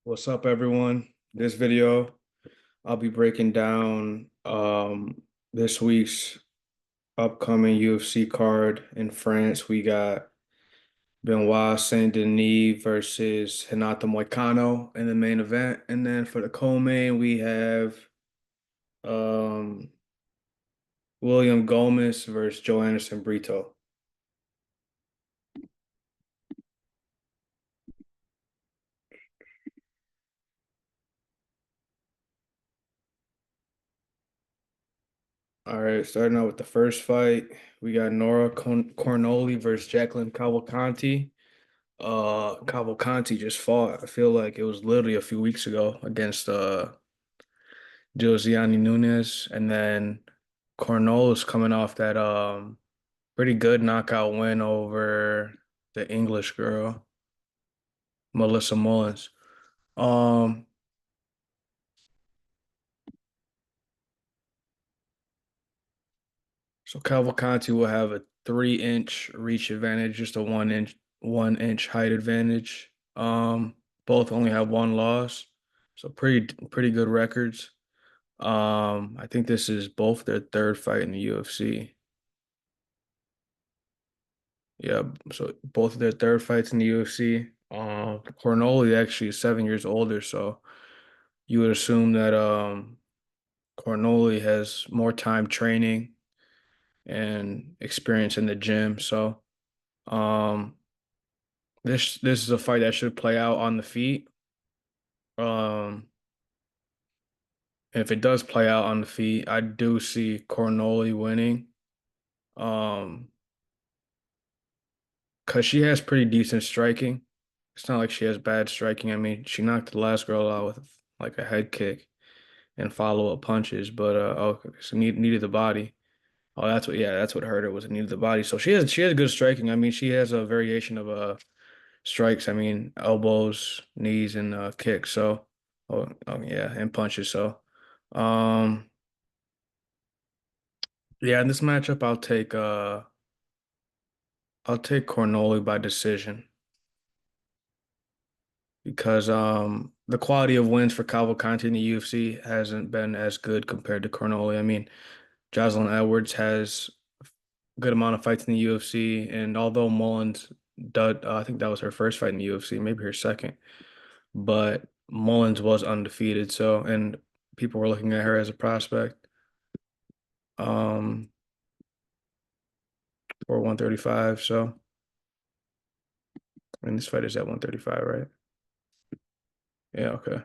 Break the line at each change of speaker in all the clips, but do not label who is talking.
What's up, everyone? This video, I'll be breaking down this week's upcoming UFC card in France. We got Benoit Saint-Denis versus Renato Moicano in the main event. And then for the co-main, we have um William Gomez versus Joe Anderson Brito. All right, starting out with the first fight, we got Nora Cornoli versus Jacqueline Cavalcanti. Cavalcanti just fought. I feel like it was literally a few weeks ago against Josiane Nunes, and then Cornell is coming off that pretty good knockout win over the English girl, Melissa Mullins. Um, so Cavalcanti will have a 3-inch reach advantage, just a 1-inch height advantage. Both only have one loss, so pretty good records. I think this is both their third fight in the UFC. Yeah, so both of their third fights in the UFC. Cornoli actually is 7 years older, so you would assume that Cornoli has more time training and experience in the gym. So um, this is a fight that should play out on the feet. Um, if it does play out on the feet, I do see Cornoli winning. Um, because she has pretty decent striking. It's not like she has bad striking. I mean, she knocked the last girl out with like a head kick and follow-up punches, but so needed the body. Oh, that's what hurt her was it needed the body. So she has good striking. I mean, she has a variation of strikes. I mean, elbows, knees, and kicks. So, yeah, and punches. So, um, yeah, in this matchup, I'll take Cornoli by decision. Because the quality of wins for Cavalcanti in the UFC hasn't been as good compared to Cornoli. I mean, Jocelyn Edwards has a good amount of fights in the UFC, and although Mullins did, I think that was her first fight in the UFC, maybe her second, but Mullins was undefeated, so and people were looking at her as a prospect. Um, for 135, so I mean this fight is at 135, right? Yeah, okay.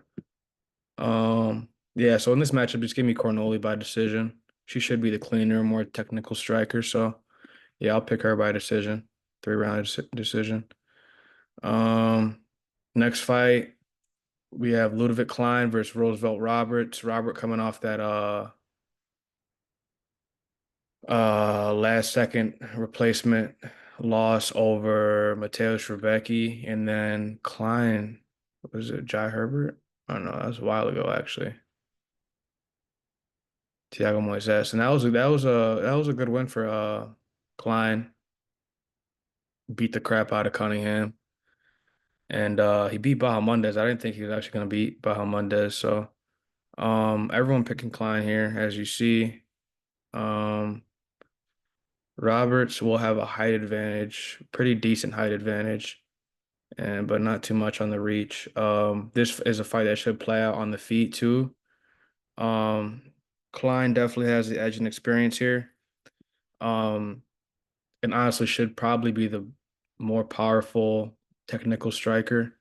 Yeah, so in this matchup, just give me Cornoli by decision. She should be the cleaner, more technical striker. So yeah, I'll pick her by decision, 3-round decision. Um, Next fight, we have Ludovic Klein versus Roosevelt Roberts. Robert coming off that last second replacement loss over Mateusz Rebecki, and then Klein, was it Jai Herbert? I don't know, that was a while ago actually. Thiago Moises, and that was a good win for Klein. Beat the crap out of Cunningham, and he beat Bahamondes. I didn't think he was actually going to beat Bahamondes. So everyone picking Klein here, as you see. Um, Roberts will have a height advantage, pretty decent height advantage, and but not too much on the reach. This is a fight that should play out on the feet too. Um, Klein definitely has the edge and experience here. Um, and honestly should probably be the more powerful technical striker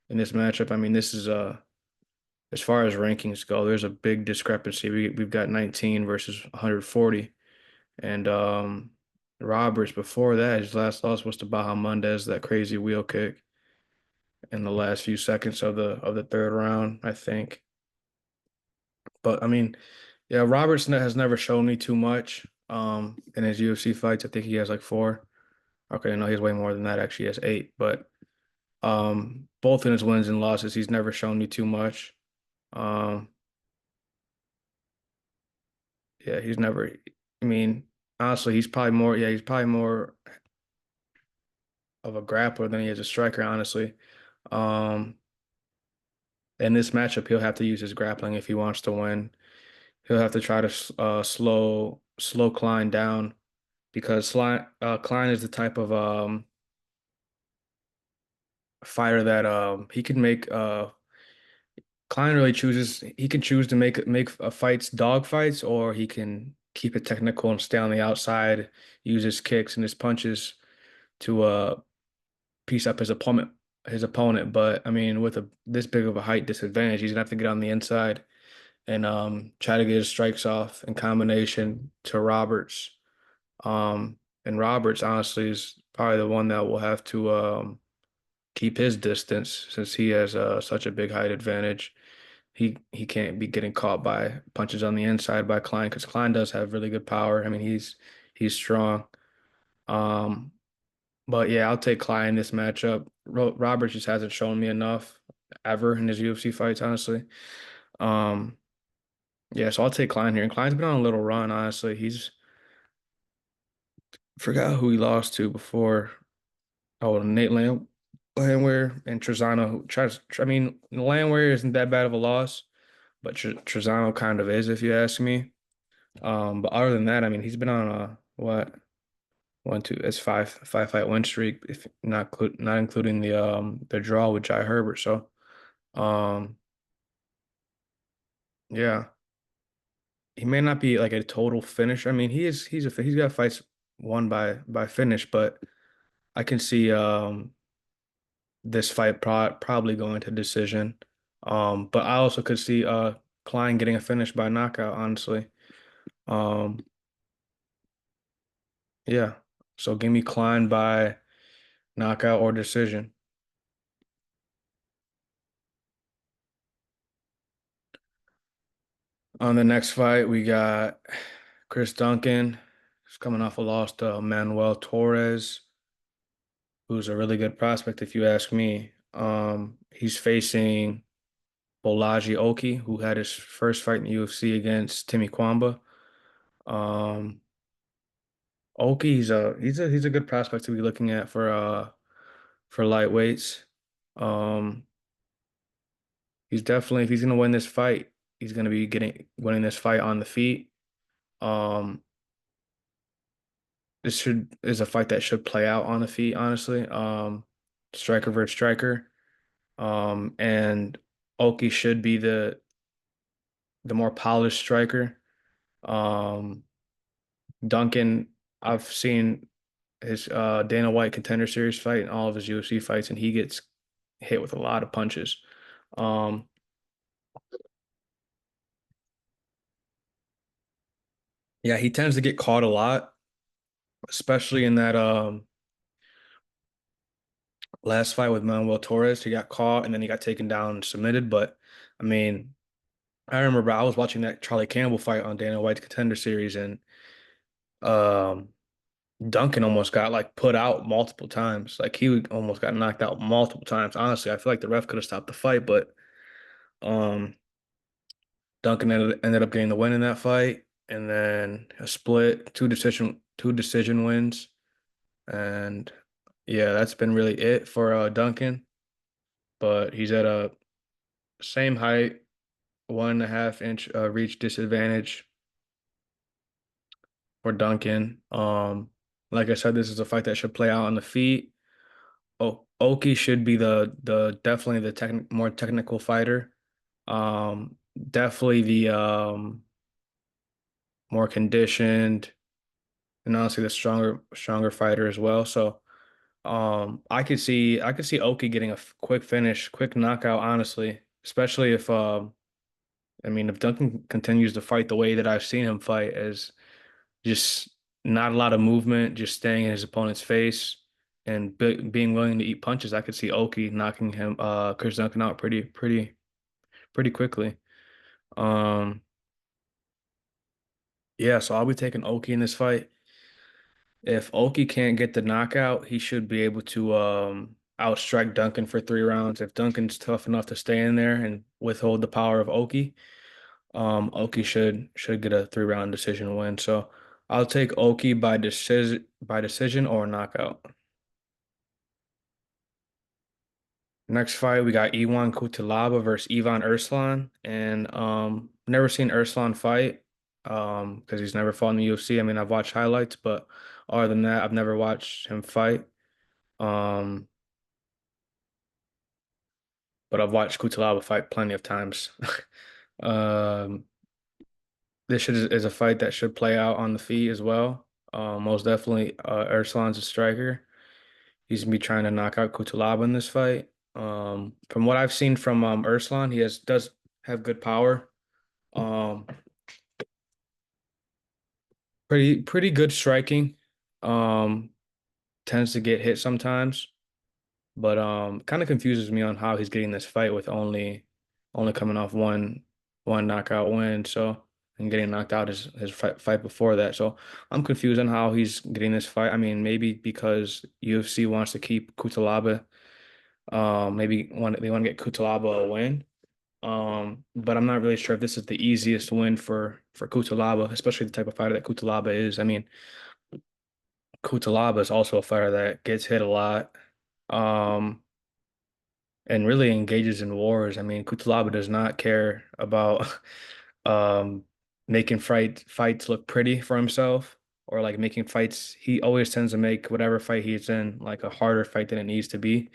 in this matchup. I mean, this is as far as rankings go, there's a big discrepancy. We've got 19 versus 140, and Roberts before that, his last loss was to Bahamondes, that crazy wheel kick in the last few seconds of the third round, I think. But I mean, yeah, Roberts has never shown me too much in his UFC fights. I think he has like four. Okay, no, he has way more than that. Actually, he has eight. But both in his wins and losses, he's never shown me too much. Um, yeah, he's never. I mean, honestly, he's probably more. Yeah, he's probably more of a grappler than he is a striker. Honestly, um, In this matchup, he'll have to use his grappling if he wants to win. He'll have to try to slow Klein down because Klein is the type of fighter that he can make Klein really chooses he can choose to make fights dog fights, or he can keep it technical and stay on the outside, use his kicks and his punches to piece up his opponent. But I mean, with this big of a height disadvantage, he's gonna have to get on the inside and try to get his strikes off in combination to Roberts. And Roberts honestly is probably the one that will have to keep his distance since he has such a big height advantage. He can't be getting caught by punches on the inside by Klein because Klein does have really good power. I mean, he's strong. Um, but yeah, I'll take Klein in this matchup. Roberts just hasn't shown me enough ever in his UFC fights, honestly. Um, yeah, so I'll take Klein here. And Klein's been on a little run, honestly. He's forgot who he lost to before. Oh, Landwehr and Trezano. Who tries. I mean, Landwehr isn't that bad of a loss, but Trezano kind of is, if you ask me. But other than that, I mean, he's been on a what one, two, it's five fight win streak, if not including the draw with Jai Herbert. So um, yeah, he may not be like a total finish. I mean, he's got fights won by finish, but I can see this fight probably going to decision. But I also could see Klein getting a finish by knockout, honestly. Um, yeah. So give me Klein by knockout or decision. On the next fight, we got Chris Duncan. He's coming off a loss to Manuel Torres, who's a really good prospect, if you ask me. He's facing Bolaji Oki, who had his first fight in the UFC against Timmy Kwamba. Um, Oki, he's a good prospect to be looking at for lightweights. Um, he's definitely if he's gonna win this fight, he's gonna be getting winning this fight on the feet. Um, this should is a fight that should play out on the feet, honestly. Striker versus striker. And Oki should be the more polished striker. Um, Duncan, I've seen his Dana White Contender Series fight and all of his UFC fights, and he gets hit with a lot of punches. Um, yeah, he tends to get caught a lot, especially in that last fight with Manuel Torres. He got caught and then he got taken down and submitted. But I mean, I remember I was watching that Charlie Campbell fight on Dana White's Contender Series, and um, Duncan almost got like put out multiple times. Like almost got knocked out multiple times. Honestly, I feel like the ref could have stopped the fight, but um, Duncan ended up getting the win in that fight, and then a split, two decision wins, and yeah, that's been really it for Duncan. But he's at a same height, 1.5 inch reach disadvantage for Duncan. Like I said, this is a fight that should play out on the feet. Oh, Oki should be the definitely the more technical fighter. Definitely the more conditioned and honestly the stronger fighter as well. So I could see Oki getting a quick finish, quick knockout, honestly, especially if I mean if Duncan continues to fight the way that I've seen him fight, as just not a lot of movement, just staying in his opponent's face and being willing to eat punches. I could see Oki knocking Chris Duncan out pretty quickly. Um, yeah, so I'll be taking Oki in this fight. If Oki can't get the knockout, he should be able to outstrike Duncan for 3 rounds. If Duncan's tough enough to stay in there and withhold the power of Oki, Oki should get a 3 round decision win. So I'll take Oki by decision or knockout. Next fight, we got Iwan Cutelaba versus Ivan Erslan. And never seen Erslan fight because he's never fought in the UFC. I mean, I've watched highlights, but other than that, I've never watched him fight. Um, but I've watched Cutelaba fight plenty of times. Um, is a fight that should play out on the feet as well. Most definitely, Erslan's a striker. He's gonna be trying to knock out Cutelaba in this fight. From what I've seen from Erslan, he has does have good power. Um, pretty good striking. Um, Tends to get hit sometimes, but kind of confuses me on how he's getting this fight with only coming off one knockout win. So and getting knocked out his fight before that. So I'm confused on how he's getting this fight. I mean, maybe because UFC wants to keep Cutelaba. They want to get Cutelaba a win. But I'm not really sure if this is the easiest win for Cutelaba, especially the type of fighter that Cutelaba is. I mean, Cutelaba is also a fighter that gets hit a lot, um, and really engages in wars. I mean, Cutelaba does not care about um making fights look pretty for himself or like making fights. He always tends to make whatever fight he's in like a harder fight than it needs to be.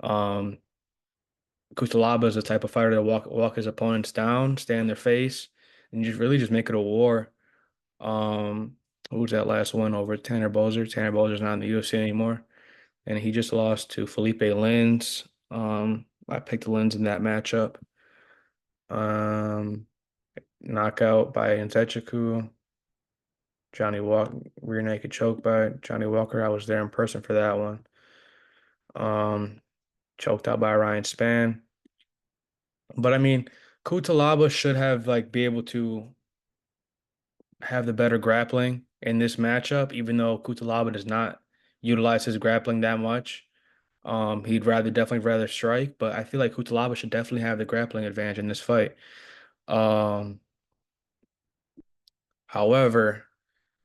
Um, Cutelaba is the type of fighter to walk his opponents down, stay in their face, and just make it a war. Who was that last one over Tanner Boser? Tanner Boser's not in the UFC anymore, and he just lost to Felipe Lins. I picked Lins in that matchup. Um, Knockout by Nzechukwu. Johnny Walker, rear naked choke by Johnny Walker. I was there in person for that one. Um, Choked out by Ryan Spann. But I mean, Kutalaba should have like be able to have the better grappling in this matchup, even though Kutalaba does not utilize his grappling that much. He'd definitely rather strike, but I feel like Kutalaba should definitely have the grappling advantage in this fight. Um, However,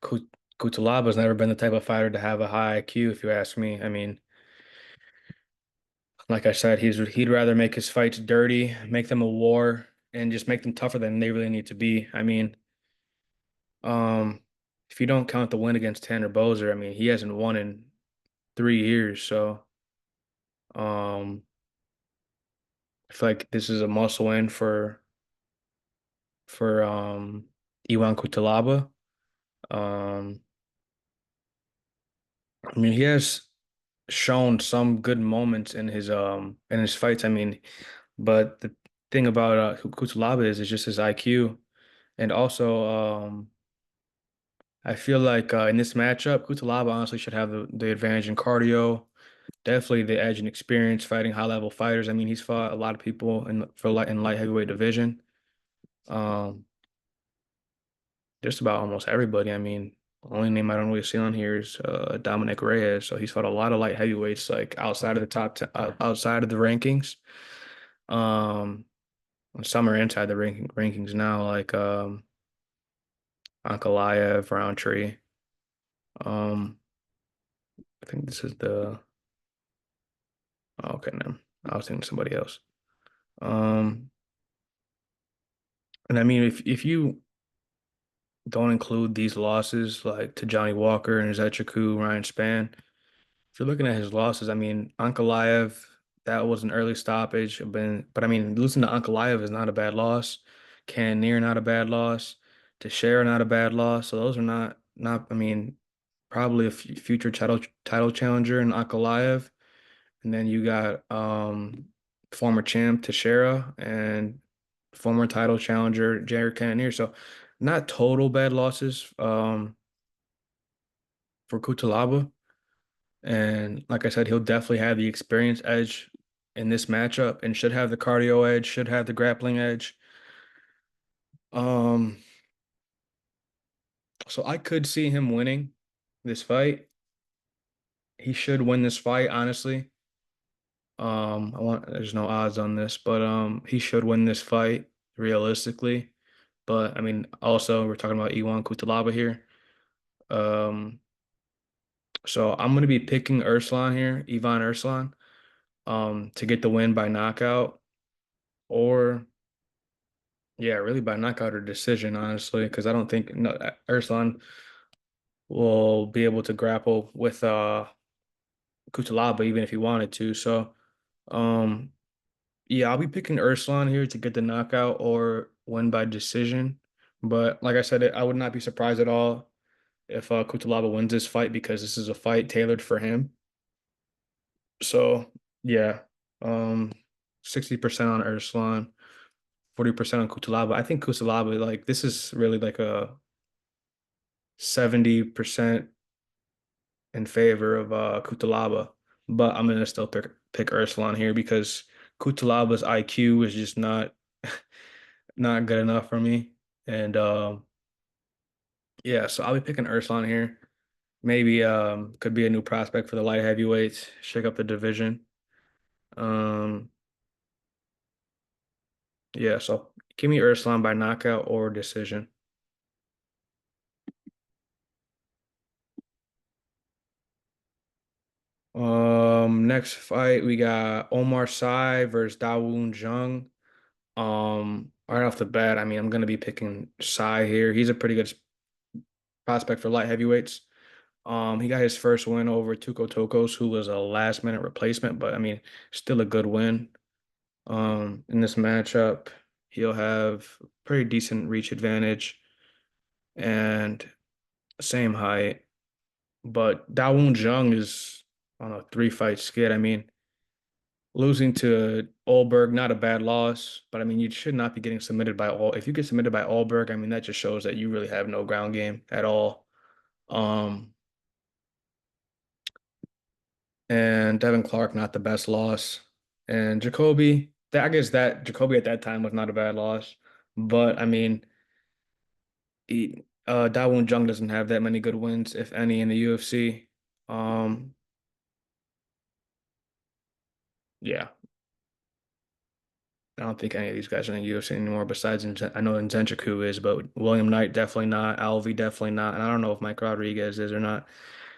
Kut Kutalaba's never been the type of fighter to have a high IQ, if you ask me. I mean, like I said, he'd rather make his fights dirty, make them a war, and just make them tougher than they really need to be. I mean, Um, if you don't count the win against Tanner Boser, I mean, he hasn't won in 3 years. So, um, I feel like this is a must win for Iwan Cutelaba. Um, I mean, he has shown some good moments in his fights. I mean, but the thing about Cutelaba is just his IQ, and also I feel like in this matchup, Cutelaba honestly should have the advantage in cardio. Definitely the edge and experience fighting high level fighters. I mean, he's fought a lot of people in light heavyweight division. Um, just about almost everybody. I mean, the only name I don't really see on here is Dominic Reyes. So he's fought a lot of light heavyweights, like outside of the outside of the rankings. Um, and some are inside the rankings now, like Ankalaev, Roundtree. Um, I think this is the. Oh, okay, no, I was thinking somebody else. Um, and I mean, if you don't include these losses like to Johnny Walker and Zetchiku, Ryan Spann. If you're looking at his losses, I mean, Ankalaev, that was an early stoppage. But I mean, losing to Ankalaev is not a bad loss. Cannonier, not a bad loss. Teixeira, not a bad loss. So those are not. I mean, probably a future title challenger in Ankalaev. And then you got former champ Teixeira and former title challenger Jared Cannonier. So not total bad losses for Kutalaba. And like I said, he'll definitely have the experience edge in this matchup and should have the cardio edge, should have the grappling edge. Um, so I could see him winning this fight. He should win this fight, honestly. There's no odds on this, but he should win this fight realistically. But I mean, also we're talking about Iwan Cutelaba here. Um, so I'm gonna be picking Ivan Erslan. to get the win by knockout, or yeah, really by knockout or decision, honestly, because I don't think no, Erslan will be able to grapple with Kutalaba even if he wanted to. So um yeah, I'll be picking Erslan here to get the knockout or win by decision. But like I said, I would not be surprised at all if Kutalaba wins this fight because this is a fight tailored for him. So yeah, um, 60% on Erslan, 40% on Kutalaba. I think Kutalaba, like this is really like a 70% in favor of Kutalaba, but I'm gonna still pick Erslan here because Kutalaba's IQ is just not good enough for me. And yeah, so I'll be picking Erslan here. Maybe could be a new prospect for the light heavyweights, shake up the division. Um yeah, so give me Erslan by knockout or decision. Next fight we got Omar Sy versus Dawoon Jung. Right off the bat, I mean, I'm gonna be picking Sai here. He's a pretty good prospect for light heavyweights. He got his first win over Tuko Tokos, who was a last minute replacement, but I mean, still a good win. In this matchup, he'll have pretty decent reach advantage and same height. But Dawoon Jung is on a three fight skid. I mean, losing to Olberg, not a bad loss, but I mean, you should not be getting submitted by all. If you get submitted by Olberg, I mean, that just shows that you really have no ground game at all. Um, and Devin Clark, not the best loss. And Jacoby, I guess that Jacoby at that time was not a bad loss, but I mean, Dawoon Jung doesn't have that many good wins, if any, in the UFC. Um, yeah, I don't think any of these guys are in the UFC anymore. Besides, I know Nzechukwu is, but William Knight definitely not. Alvey definitely not, and I don't know if Mike Rodriguez is or not.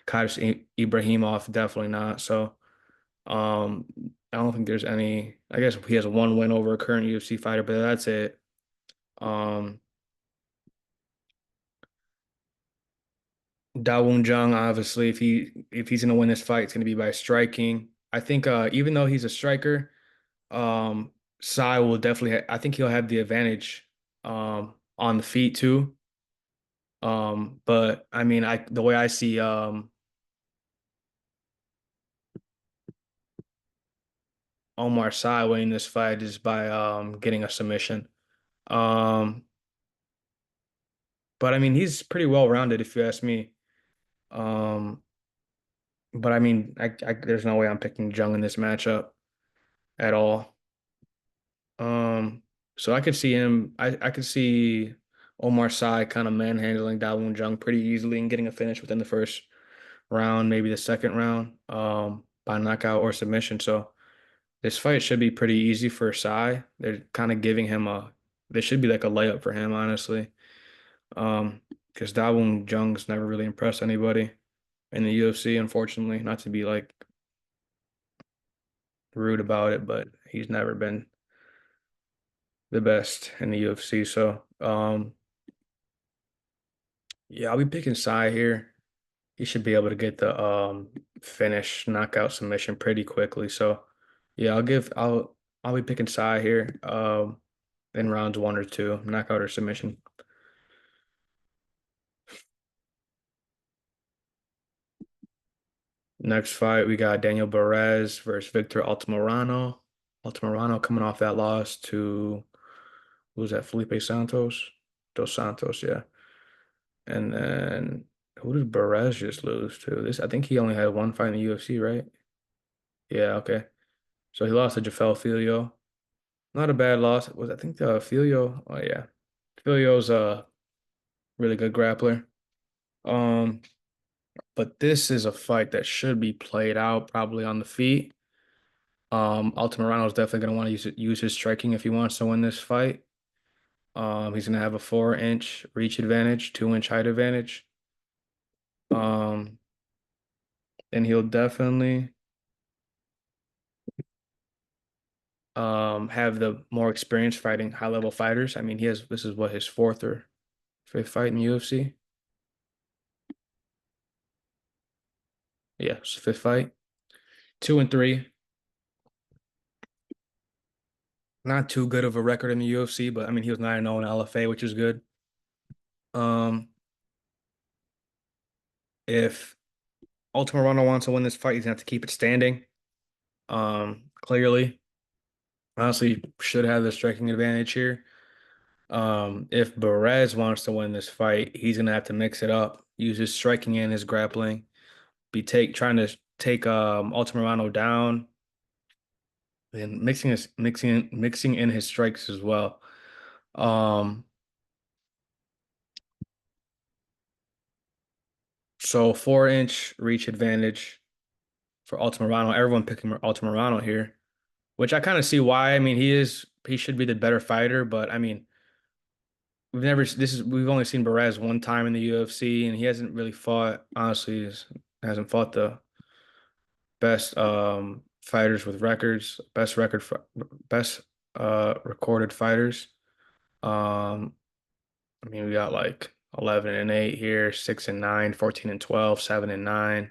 Kairos Ibrahimov definitely not. So, um, I don't think there's any. I guess he has one win over a current UFC fighter, but that's it. Um, Dawoon Jung, obviously, if he's gonna win this fight, it's gonna be by striking. I think even though he's a striker, Sai will definitely I think he'll have the advantage on the feet too. But I mean, I the way I see Omar Sy winning this fight is by getting a submission. Um, but I mean, he's pretty well rounded if you ask me. Um, but I mean, there's no way I'm picking Jung in this matchup at all. Um, so I could see him. I could see Omar Sy kind of manhandling Dawoon Jung pretty easily and getting a finish within the first round, maybe the second round, by knockout or submission. So this fight should be pretty easy for Sai. They're kind of giving him a. This should be like a layup for him, honestly. Because Dawoon Jung's never really impressed anybody in the UFC, unfortunately. Not to be like rude about it, but he's never been the best in the UFC. So, yeah, I'll be picking Sai here. He should be able to get the finish knockout submission pretty quickly. So, yeah, I'll be picking Sai here in rounds one or two, knockout or submission. Next fight, we got Daniel Perez versus Victor Altamirano. Altamirano coming off that loss to who was that? Felipe Santos? Dos Santos, yeah. And then who did Perez just lose to? This I think he only had one fight in the UFC, right? Yeah, okay. So he lost to Jafel Filio. Not a bad loss. Was I think Filio? Oh yeah. Filio's a really good grappler. Um, but this is a fight that should be played out probably on the feet. Altamirano is definitely going to want to use his striking if he wants to win this fight. He's going to have a 4 inch reach advantage, 2 inch height advantage. Um, and he'll definitely have the more experience fighting high level fighters. I mean, he has this is what his fourth or fifth fight in the UFC. Yeah, it's fifth fight. 2-3. Not too good of a record in the UFC, but I mean he was 9-0 in LFA, which is good. Um, if Ultimate Ronaldo wants to win this fight, he's gonna have to keep it standing. Clearly. Honestly, should have the striking advantage here. If Perez wants to win this fight, he's gonna have to mix it up, use his striking and his grappling, be take trying to take Altamirano down and mixing in his strikes as well. Um, so 4-inch reach advantage for Altamirano. Everyone picking Altamirano here, which I kind of see why. I mean, he should be the better fighter, but I mean, we've only seen Perez one time in the UFC, and he hasn't really fought. Honestly, hasn't fought the best fighters with records, best recorded fighters. Um, I mean, we got like 11-8 here, 6-9, 14-12, 7-9,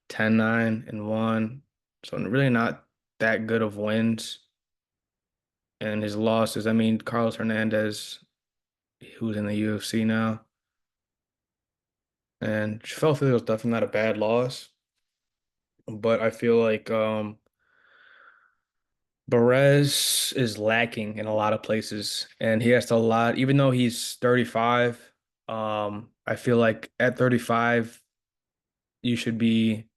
10-9-1. So really not that good of wins. And his losses, I mean, Carlos Hernandez, who's in the UFC now, and Felford was definitely not a bad loss. But I feel like Perez is lacking in a lot of places, and he has to a lot. Even though he's 35, I feel like at 35, you should be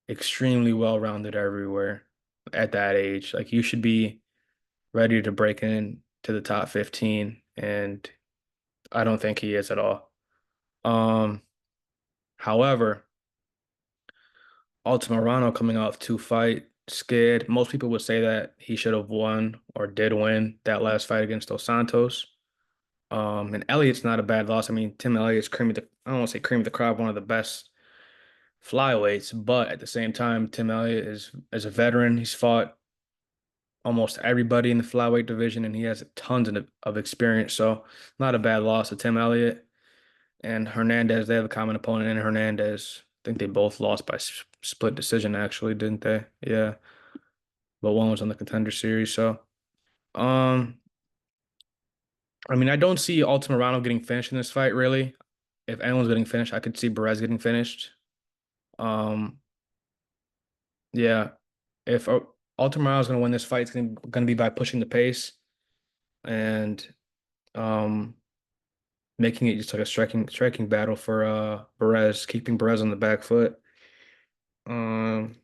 extremely well-rounded everywhere at that age. Like you should be ready to break in to the top 15, and I don't think he is at all. Um, However, Altamirano coming off two fight skid. Most people would say that he should have won or did win that last fight against Dos Santos. And Elliott's not a bad loss. I mean, Tim Elliott's I don't want to say cream of the crop, one of the best flyweights, but at the same time, Tim Elliott is a veteran. He's fought almost everybody in the flyweight division, and he has tons of experience. So not a bad loss to Tim Elliott and Hernandez. They have a common opponent in Hernandez. I think they both lost by split decision, actually, didn't they? Yeah, but one was on the Contender Series. So, um, I mean, I don't see Altamirano getting finished in this fight, really. If anyone's getting finished, I could see Perez getting finished. Um, yeah, if Altamirano is going to win this fight, it's going to be by pushing the pace and um making it just like a striking battle for Perez, keeping Perez on the back foot. Um,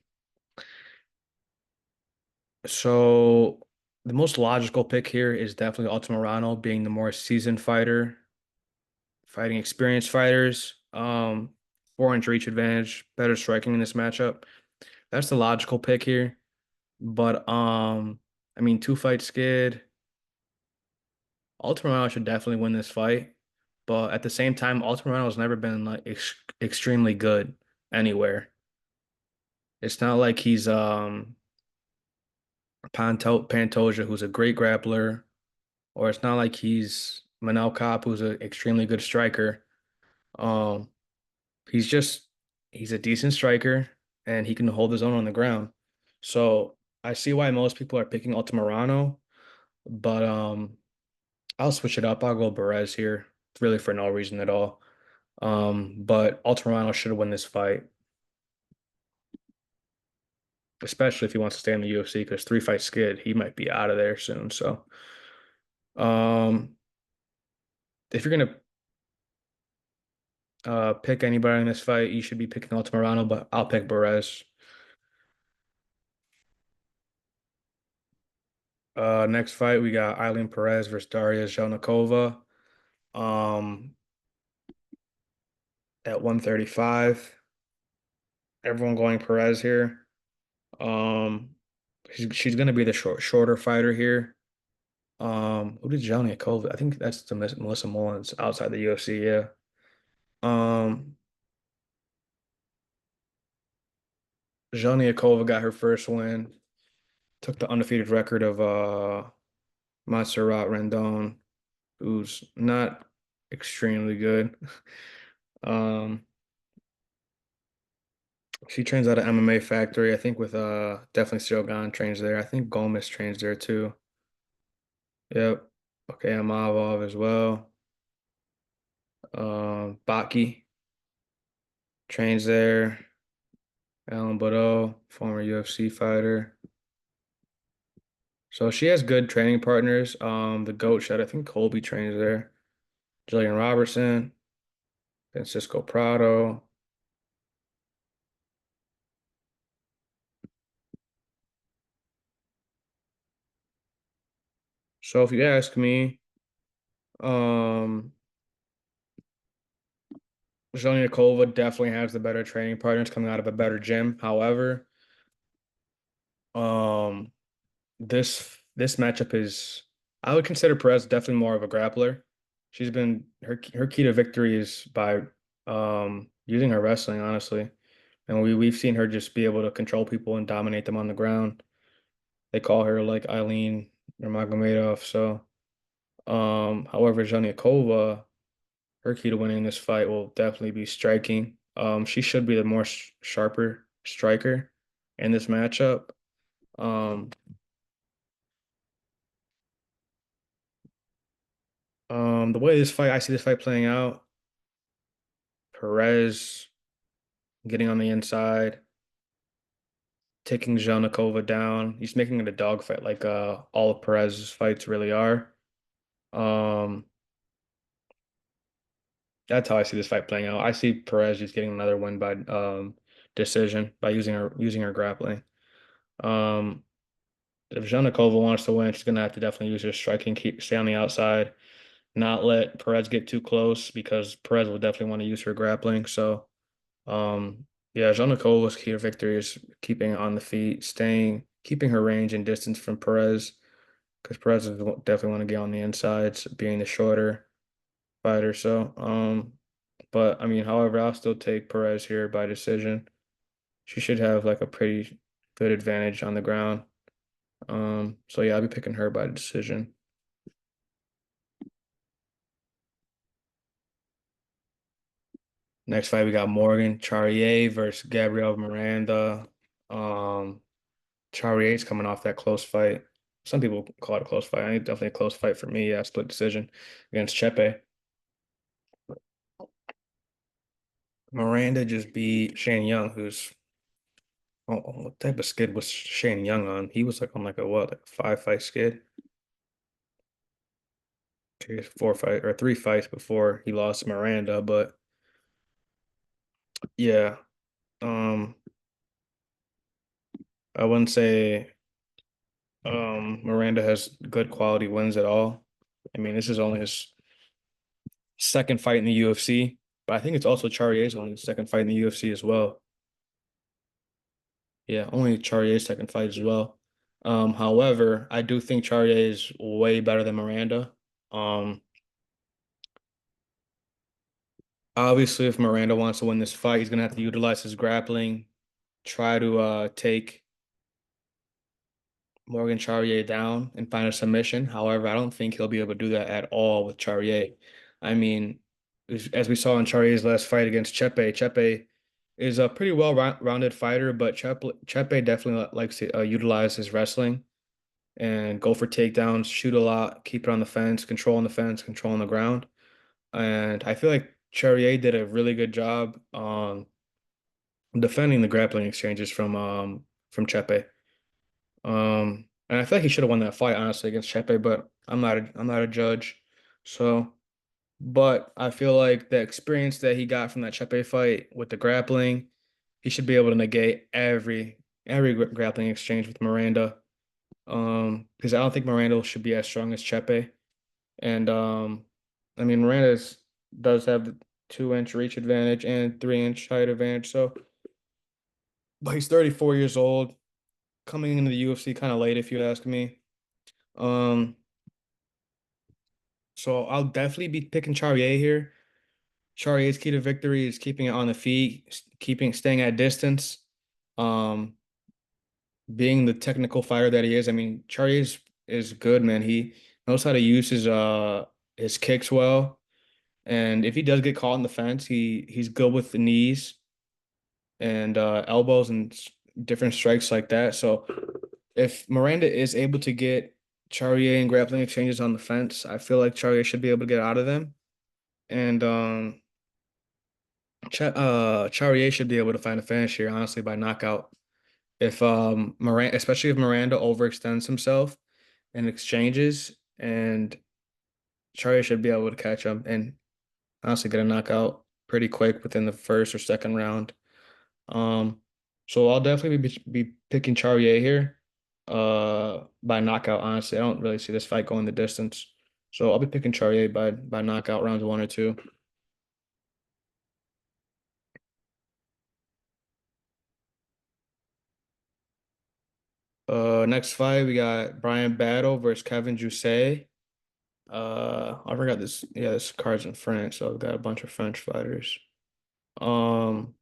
so the most logical pick here is definitely Altamirano being the more seasoned fighter, fighting experienced fighters. 4-inch reach advantage, better striking in this matchup. That's the logical pick here. But I mean, two fight skid. Altamirano should definitely win this fight. But at the same time, Altamirano has never been like extremely good anywhere. It's not like he's Pantoja, who's a great grappler, or it's not like he's Manel Kape, who's an extremely good striker. Um, he's just he's a decent striker and he can hold his own on the ground. So I see why most people are picking Altamirano, but I'll switch it up. I'll go Perez here, really for no reason at all. But Altamirano should win this fight, especially if he wants to stay in the UFC, because three fight skid, he might be out of there soon. So, um, if you're gonna pick anybody in this fight, you should be picking Altamirano, but I'll pick Perez. Next fight we got Eileen Perez versus Daria Jelnikova. Um, at 135. Everyone going Perez here. Um, she's gonna be the shorter fighter here. Who did Jelnikova? I think that's the Melissa Mullins outside the UFC. Yeah. Um, Jelnikova got her first win. took the undefeated record of Montserrat Rendon, who's not extremely good. Um, she trains out of MMA Factory, I think with definitely Strogan trains there. I think Gomez trains there too. Yep. Okay, Amavov as well. Baki trains there. Alan Baudot, former UFC fighter. So she has good training partners. The GOAT shed, I think Colby trains there. Jillian Robertson, Francisco Prado. So if you ask me, um, Zelniakova definitely has the better training partners coming out of a better gym. However, um, this matchup is I would consider Perez definitely more of a grappler. She's been her key to victory is by using her wrestling, honestly. And we've seen her just be able to control people and dominate them on the ground. They call her like Eileen Nurmagomedov. So however, Zelniakova, her key to winning this fight will definitely be striking. She should be the more sharper striker in this matchup. Um, the way I see this fight playing out, Perez getting on the inside, taking Zhelnikova down. He's making it a dogfight like all of Perez's fights really are. Um, that's how I see this fight playing out. I see Perez just getting another win by decision by using her grappling. Um, if Zhelnikova wants to win, she's gonna have to definitely use her striking, keep stay on the outside, not let Perez get too close because Perez will definitely want to use her grappling. So yeah, Zhelnikova's key to victory is keeping on the feet, keeping her range and distance from Perez, because Perez definitely want to get on the insides, being the shorter fighter. So, but I mean, however, I'll still take Perez here by decision. She should have like a pretty good advantage on the ground. So yeah, I'll be picking her by decision. Next fight, we got Morgan Charrier versus Gabriel Miranda. Um, Charrier's coming off that close fight. Some people call it a close fight. I think definitely a close fight for me. Yeah, split decision against Chepe. Miranda just beat Shane Young, who's what type of skid was Shane Young on? He was like on like a what, like a 5 fight skid? Okay, 4 fight or 3 fights before he lost to Miranda. But yeah, um, I wouldn't say Miranda has good quality wins at all. I mean, this is only his second fight in the UFC, but I think it's also Charrier's only second fight in the UFC as well. Yeah, only Charrier's second fight as well. However, I do think Charrier is way better than Miranda. Um, Obviously, if Miranda wants to win this fight, he's gonna have to utilize his grappling, try to take Morgan Charrier down and find a submission. However, I don't think he'll be able to do that at all with Charrier. I mean, as we saw in Charrier's last fight against Chepe, Chepe is a pretty well-rounded fighter, but Chepe definitely likes to utilize his wrestling and go for takedowns, shoot a lot, keep it on the fence, control on the fence, control on the ground. And I feel like Charrier did a really good job on defending the grappling exchanges from Chepe. And I feel like he should have won that fight honestly against Chepe, but I'm not a judge. So, but I feel like the experience that he got from that Chepe fight with the grappling, he should be able to negate every grappling exchange with Miranda. Because I don't think Miranda should be as strong as Chepe. And I mean does have the 2 inch reach advantage and 3 inch height advantage. So, but he's 34 years old, coming into the UFC kind of late, if you ask me. Um, so I'll definitely be picking Charrier here. Charrier's key to victory is keeping it on the feet, staying at distance, um, being the technical fighter that he is. I mean, is good, man. He knows how to use his kicks well. And if he does get caught in the fence, he's good with the knees and elbows and different strikes like that. So if Miranda is able to get Charrier and grappling exchanges on the fence, I feel like Charrier should be able to get out of them. And Charrier should be able to find a finish here, honestly, by knockout. If Miranda, especially if Miranda overextends himself in exchanges, and Charrier should be able to catch him and honestly get a knockout pretty quick within the first or second round. Um, so I'll definitely be picking Charrier here, by knockout. Honestly, I don't really see this fight going the distance, so I'll be picking Charrier by knockout rounds one or two. Next fight we got Brian Battle versus Kevin Jousset. I forgot this. Yeah, this card's in France, so I've got a bunch of French fighters. Um,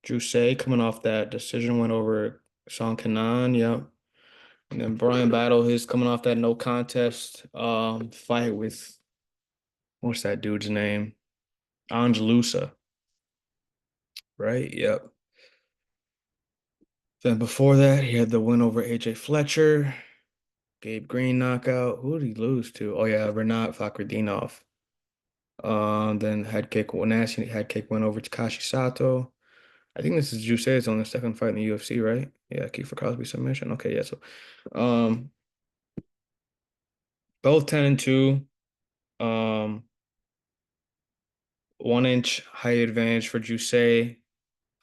Jousset coming off that decision went over Sean Kanan, yeah. And then Brian Battle, he's coming off that no contest fight with what's that dude's name? Angelusa, right? Yep. Then before that, he had the win over AJ Fletcher, Gabe Green knockout. Who did he lose to? Oh yeah, Renat Fakhretdinov. Then head kick, nasty head kick went over Takashi Sato. I think this is Jousset's on the second fight in the UFC, right? Yeah, Kiefer Crosby submission. Okay, yeah. So, um, both 10-2. Um, 1 inch height advantage for Jousset.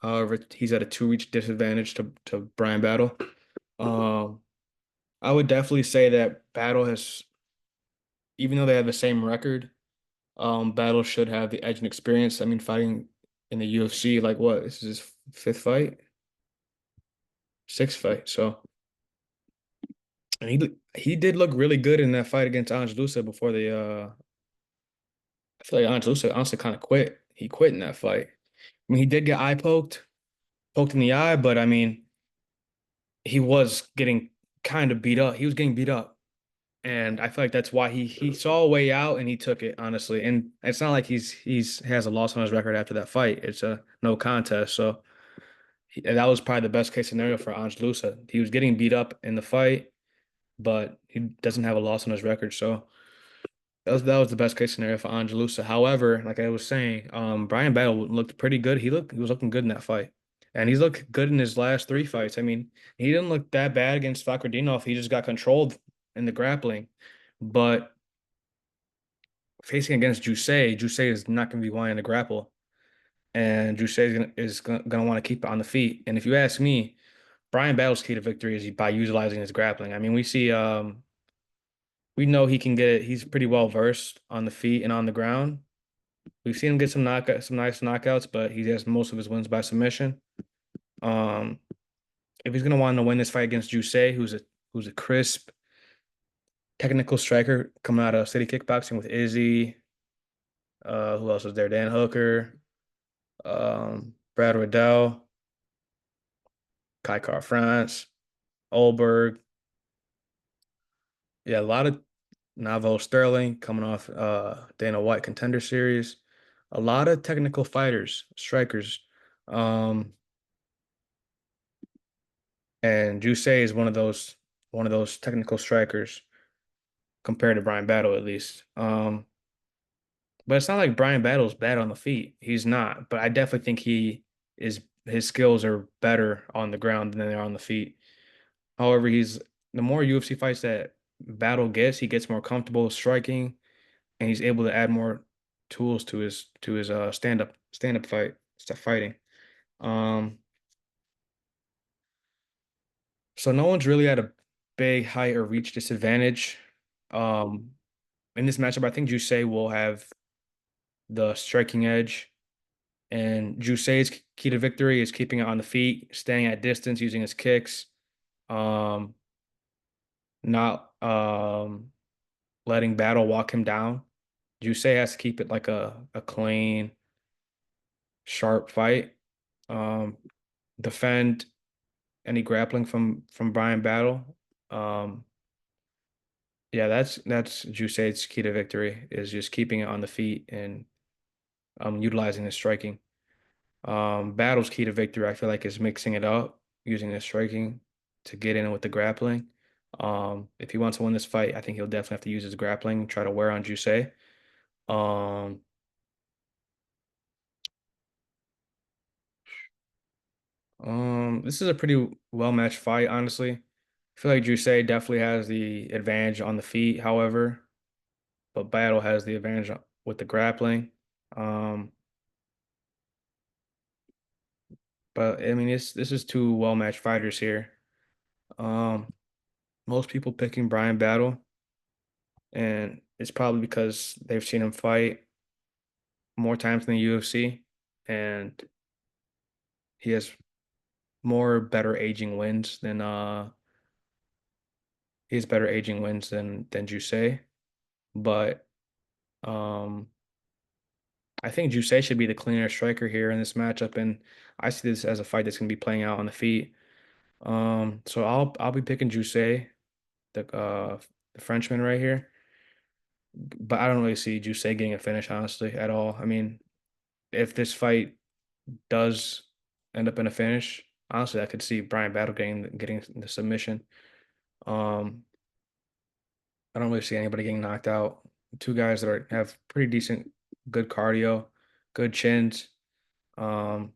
However, he's at a two-reach disadvantage to Brian Battle. Um, I would definitely say that Battle has, even though they have the same record, Battle should have the edge and experience. I mean, fighting in the UFC, like what? This is his fifth fight, sixth fight. So, and he did look really good in that fight against Angelusa before they I feel like Angelusa honestly kind of quit. He quit in that fight. I mean, he did get poked in the eye, but I mean, he was getting kind of beat up. He was getting beat up. And I feel like that's why he saw a way out and he took it, honestly. And it's not like he's has a loss on his record after that fight. It's a no contest. So that was probably the best case scenario for Angelusa. He was getting beat up in the fight, but he doesn't have a loss on his record. So that was the best case scenario for Angelusa. However, like I was saying, Brian Battle looked pretty good. He was looking good in that fight. And he's looked good in his last three fights. I mean, he didn't look that bad against Fakhretdinov. He just got controlled in the grappling. But facing against Jusei is not going to be wanting to grapple, and Jusei is gonna want to keep it on the feet. And if you ask me, Brian Battle's key to victory is by utilizing his grappling. I mean, we know he can get it. He's pretty well versed on the feet and on the ground. We've seen him get some nice knockouts, but he has most of his wins by submission. Um, if he's gonna want to win this fight against Jusei, who's a crisp technical striker coming out of City Kickboxing with Izzy. Who else was there? Dan Hooker, Brad Riddell, Kai Car France, Olberg. Yeah, a lot of Navo Sterling coming off Dana White Contender Series. A lot of technical fighters, strikers. Um, and Jusei is one of those technical strikers compared to Brian Battle at least. But it's not like Brian Battle's bad on the feet. He's not, but I definitely think his skills are better on the ground than they are on the feet. However, he's the more UFC fights that Battle gets, he gets more comfortable striking, and he's able to add more tools to his stand up fighting. Um, so no one's really at a big height or reach disadvantage. Um, in this matchup, I think Jusei will have the striking edge, and Jusei's key to victory is keeping it on the feet, staying at distance, using his kicks, um, not letting Battle walk him down. Jusei has to keep it like a clean, sharp fight. Um, defend any grappling from Brian Battle. Um, yeah, that's Jusade's key to victory is just keeping it on the feet and utilizing his striking. Battle's key to victory, I feel like, is mixing it up, using his striking to get in with the grappling. If he wants to win this fight, I think he'll definitely have to use his grappling, try to wear on Jusei. Um, this is a pretty well-matched fight, honestly. I feel like Jusei definitely has the advantage on the feet, however, but Battle has the advantage with the grappling. Um, but I mean, this is two well-matched fighters here. Um, most people picking Brian Battle, and it's probably because they've seen him fight more times in the UFC, and he has more better aging wins than he has better aging wins than Jusei. But um, I think Jusei should be the cleaner striker here in this matchup, and I see this as a fight that's going to be playing out on the feet. So I'll be picking Jusei, the Frenchman right here, but I don't really see Jusei getting a finish, honestly, at all. I mean, if this fight does end up in a finish, honestly, I could see Brian Battle getting the submission. Um, I don't really see anybody getting knocked out. Two guys that have pretty decent, good cardio, good chins. Um,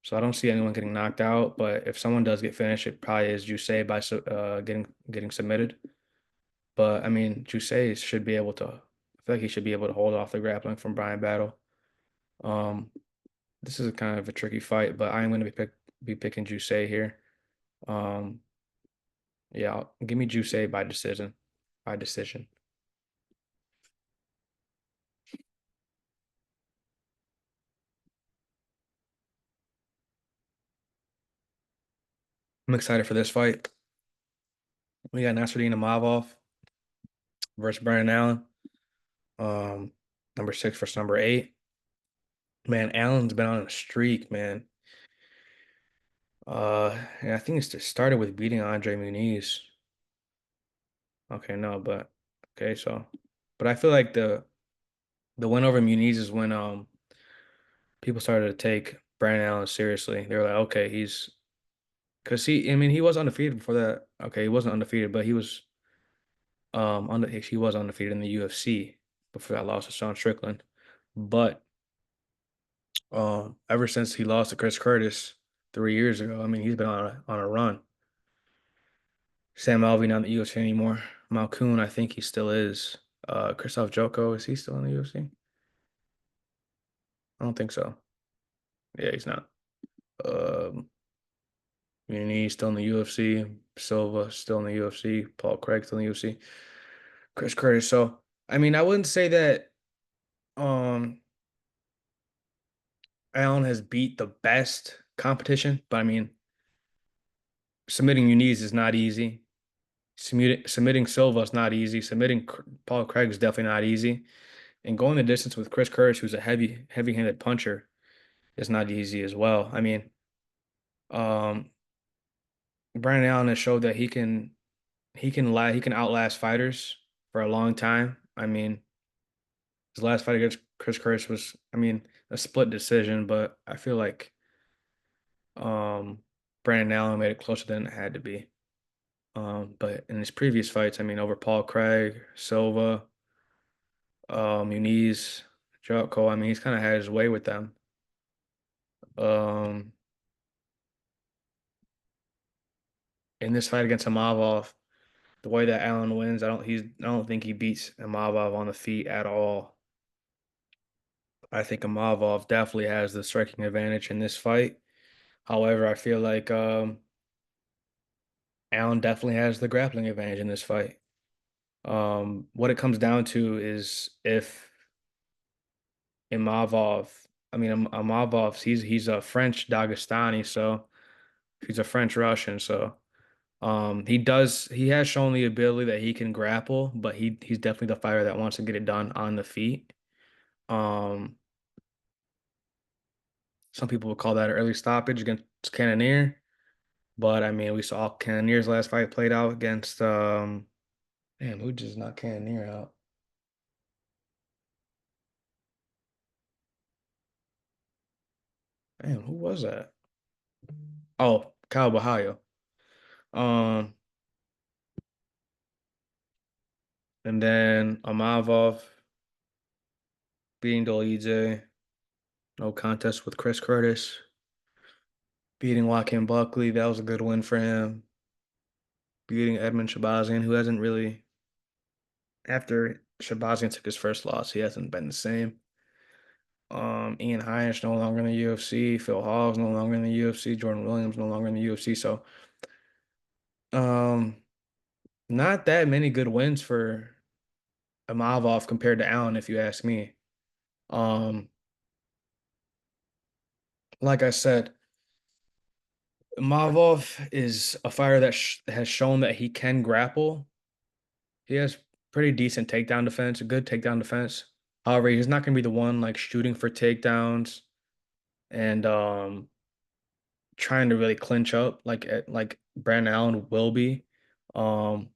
so I don't see anyone getting knocked out. But if someone does get finished, it probably is Jusei by getting submitted. But I mean, Jusei should be able to. I feel like he should be able to hold off the grappling from Brian Battle. Um, this is a kind of a tricky fight, but I am going to be picking Jusei here. Um, yeah, give me Jusei by decision. By decision. I'm excited for this fight. We got Nasruddin Imavov versus Brandon Allen. Um, number 6 versus number 8. Man, Allen's been on a streak, man. And I think it started with beating Andre Muniz. Okay, no, but okay, but I feel like the win over Muniz is when people started to take Brandon Allen seriously. They were like, okay, he's because I mean, he was undefeated before that. Okay, he wasn't undefeated, but he was undefeated in the UFC before that loss to Sean Strickland. But ever since he lost to Chris Curtis 3 years ago, I mean, he's been on a run. Sam Alvey not in the UFC anymore. Malkoun, I think he still is. Christoph Joko, is he still in the UFC? I don't think so. Yeah, he's not. Um, Muniz still in the UFC. Silva still in the UFC. Paul Craig still in the UFC. Chris Curtis. So, I mean, I wouldn't say that um Allen has beat the best competition, but I mean, submitting Muniz is not easy. Submitting Silva is not easy. Paul Craig is definitely not easy. And going the distance with Chris Curtis, who's a heavy-handed puncher, is not easy as well. I mean, um, Brandon Allen has showed that he can outlast fighters for a long time. I mean, his last fight against Chris Curtis was, I mean, a split decision, but I feel like um, Brandon Allen made it closer than it had to be. But in his previous fights, I mean, over Paul Craig, Silva, Muniz, Jotko, I mean, he's kind of had his way with them. Um, in this fight against Imavov, the way that Allen wins, I don't think he beats Imavov on the feet at all. I think Imavov definitely has the striking advantage in this fight. However, I feel like Allen definitely has the grappling advantage in this fight. What it comes down to is if Imavov, he's a French Dagestani, so he's a French Russian, so he has shown the ability that he can grapple, but he's definitely the fighter that wants to get it done on the feet. Um, Some people would call that an early stoppage against Cannonier. But I mean, we saw Cannonier's last fight played out against damn, who just knocked Cannonier out? Damn, who was that? Oh, Kyle Bahayo. Um, and then Amavov beating Dolidze, no contest with Chris Curtis, beating Joaquin Buckley. That was a good win for him. Beating Edmund Shabazian, who hasn't really, after Shabazian took his first loss, he hasn't been the same. Ian Heinisch no longer in the UFC. Phil Hall's no longer in the UFC. Jordan Williams no longer in the UFC. So, um, not that many good wins for Imavov compared to Allen, if you ask me. Um, like I said, Imavov is a fighter that sh has shown that he can grapple. He has pretty decent takedown defense, a good takedown defense. However, he's not going to be the one like shooting for takedowns and trying to really clinch up like Brandon Allen will be. Um,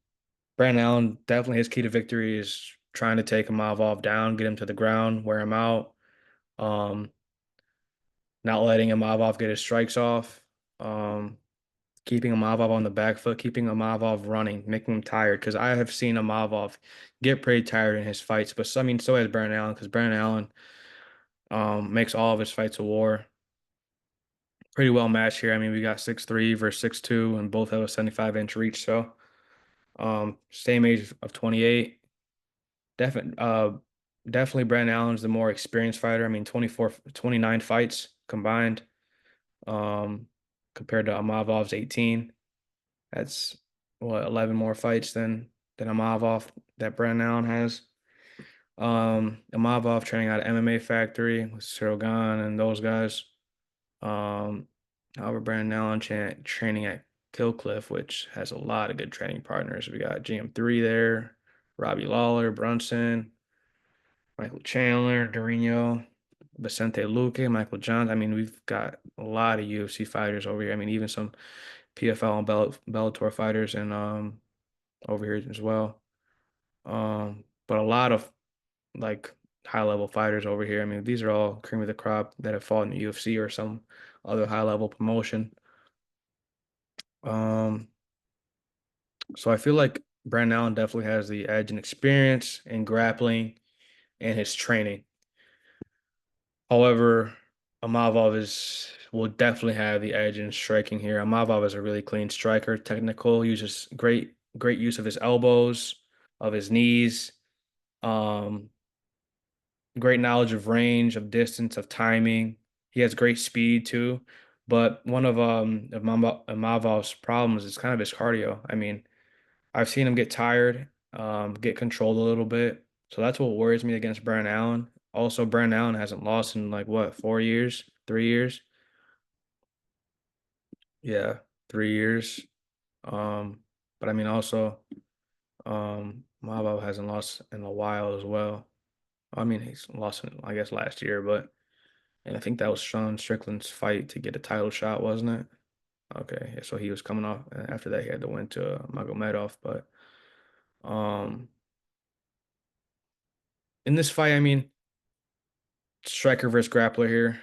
Brandon Allen definitely his key to victory is trying to take Imavov down, get him to the ground, wear him out. Um, not letting Imavov get his strikes off. Um, keeping Imavov on the back foot, keeping Imavov running, making him tired. Because I have seen Imavov get pretty tired in his fights, but I mean, so has Brandon Allen. Because Brandon Allen makes all of his fights a war. Pretty well matched here. I mean, we got 6'3" versus 6'2", and both have a 75-inch reach. So, same age of 28. Definitely Brandon Allen's the more experienced fighter. I mean, 29 fights combined, um, compared to Amavov's 18. That's what 11 more fights than Amavov that Brandon Allen has. Amavov training out of MMA Factory with Cyril Gahn and those guys. Um, however, Brandon Allen training at Killcliff, which has a lot of good training partners. We got GM3 there, Robbie Lawler, Brunson, Michael Chandler, Dorino, Vicente Luque, Michael Johns. I mean, we've got a lot of UFC fighters over here. I mean, even some PFL and Bellator fighters and over here as well. But a lot of like high level fighters over here. I mean, these are all cream of the crop that have fought in the UFC or some other high level promotion. Um, so I feel like Brandon Allen definitely has the edge in experience in grappling and his training. However, Amavov is will definitely have the edge in striking here. Amavov is a really clean striker, technical, uses great use of his elbows, of his knees, um, great knowledge of range, of distance, of timing. He has great speed too. But one of Amavov's problems is kind of his cardio. I mean, I've seen him get tired, get controlled a little bit. So that's what worries me against Brandon Allen. Also, Brandon Allen hasn't lost in like what, 4 years, 3 years? Yeah, 3 years. Um, but I mean also, Mavo hasn't lost in a while as well. I mean, he's lost in, I guess, last year, but and I think that was Sean Strickland's fight to get a title shot, wasn't it? Okay, yeah, so he was coming off, and after that he had to win to Magomedov, but um, in this fight, I mean, striker versus grappler here.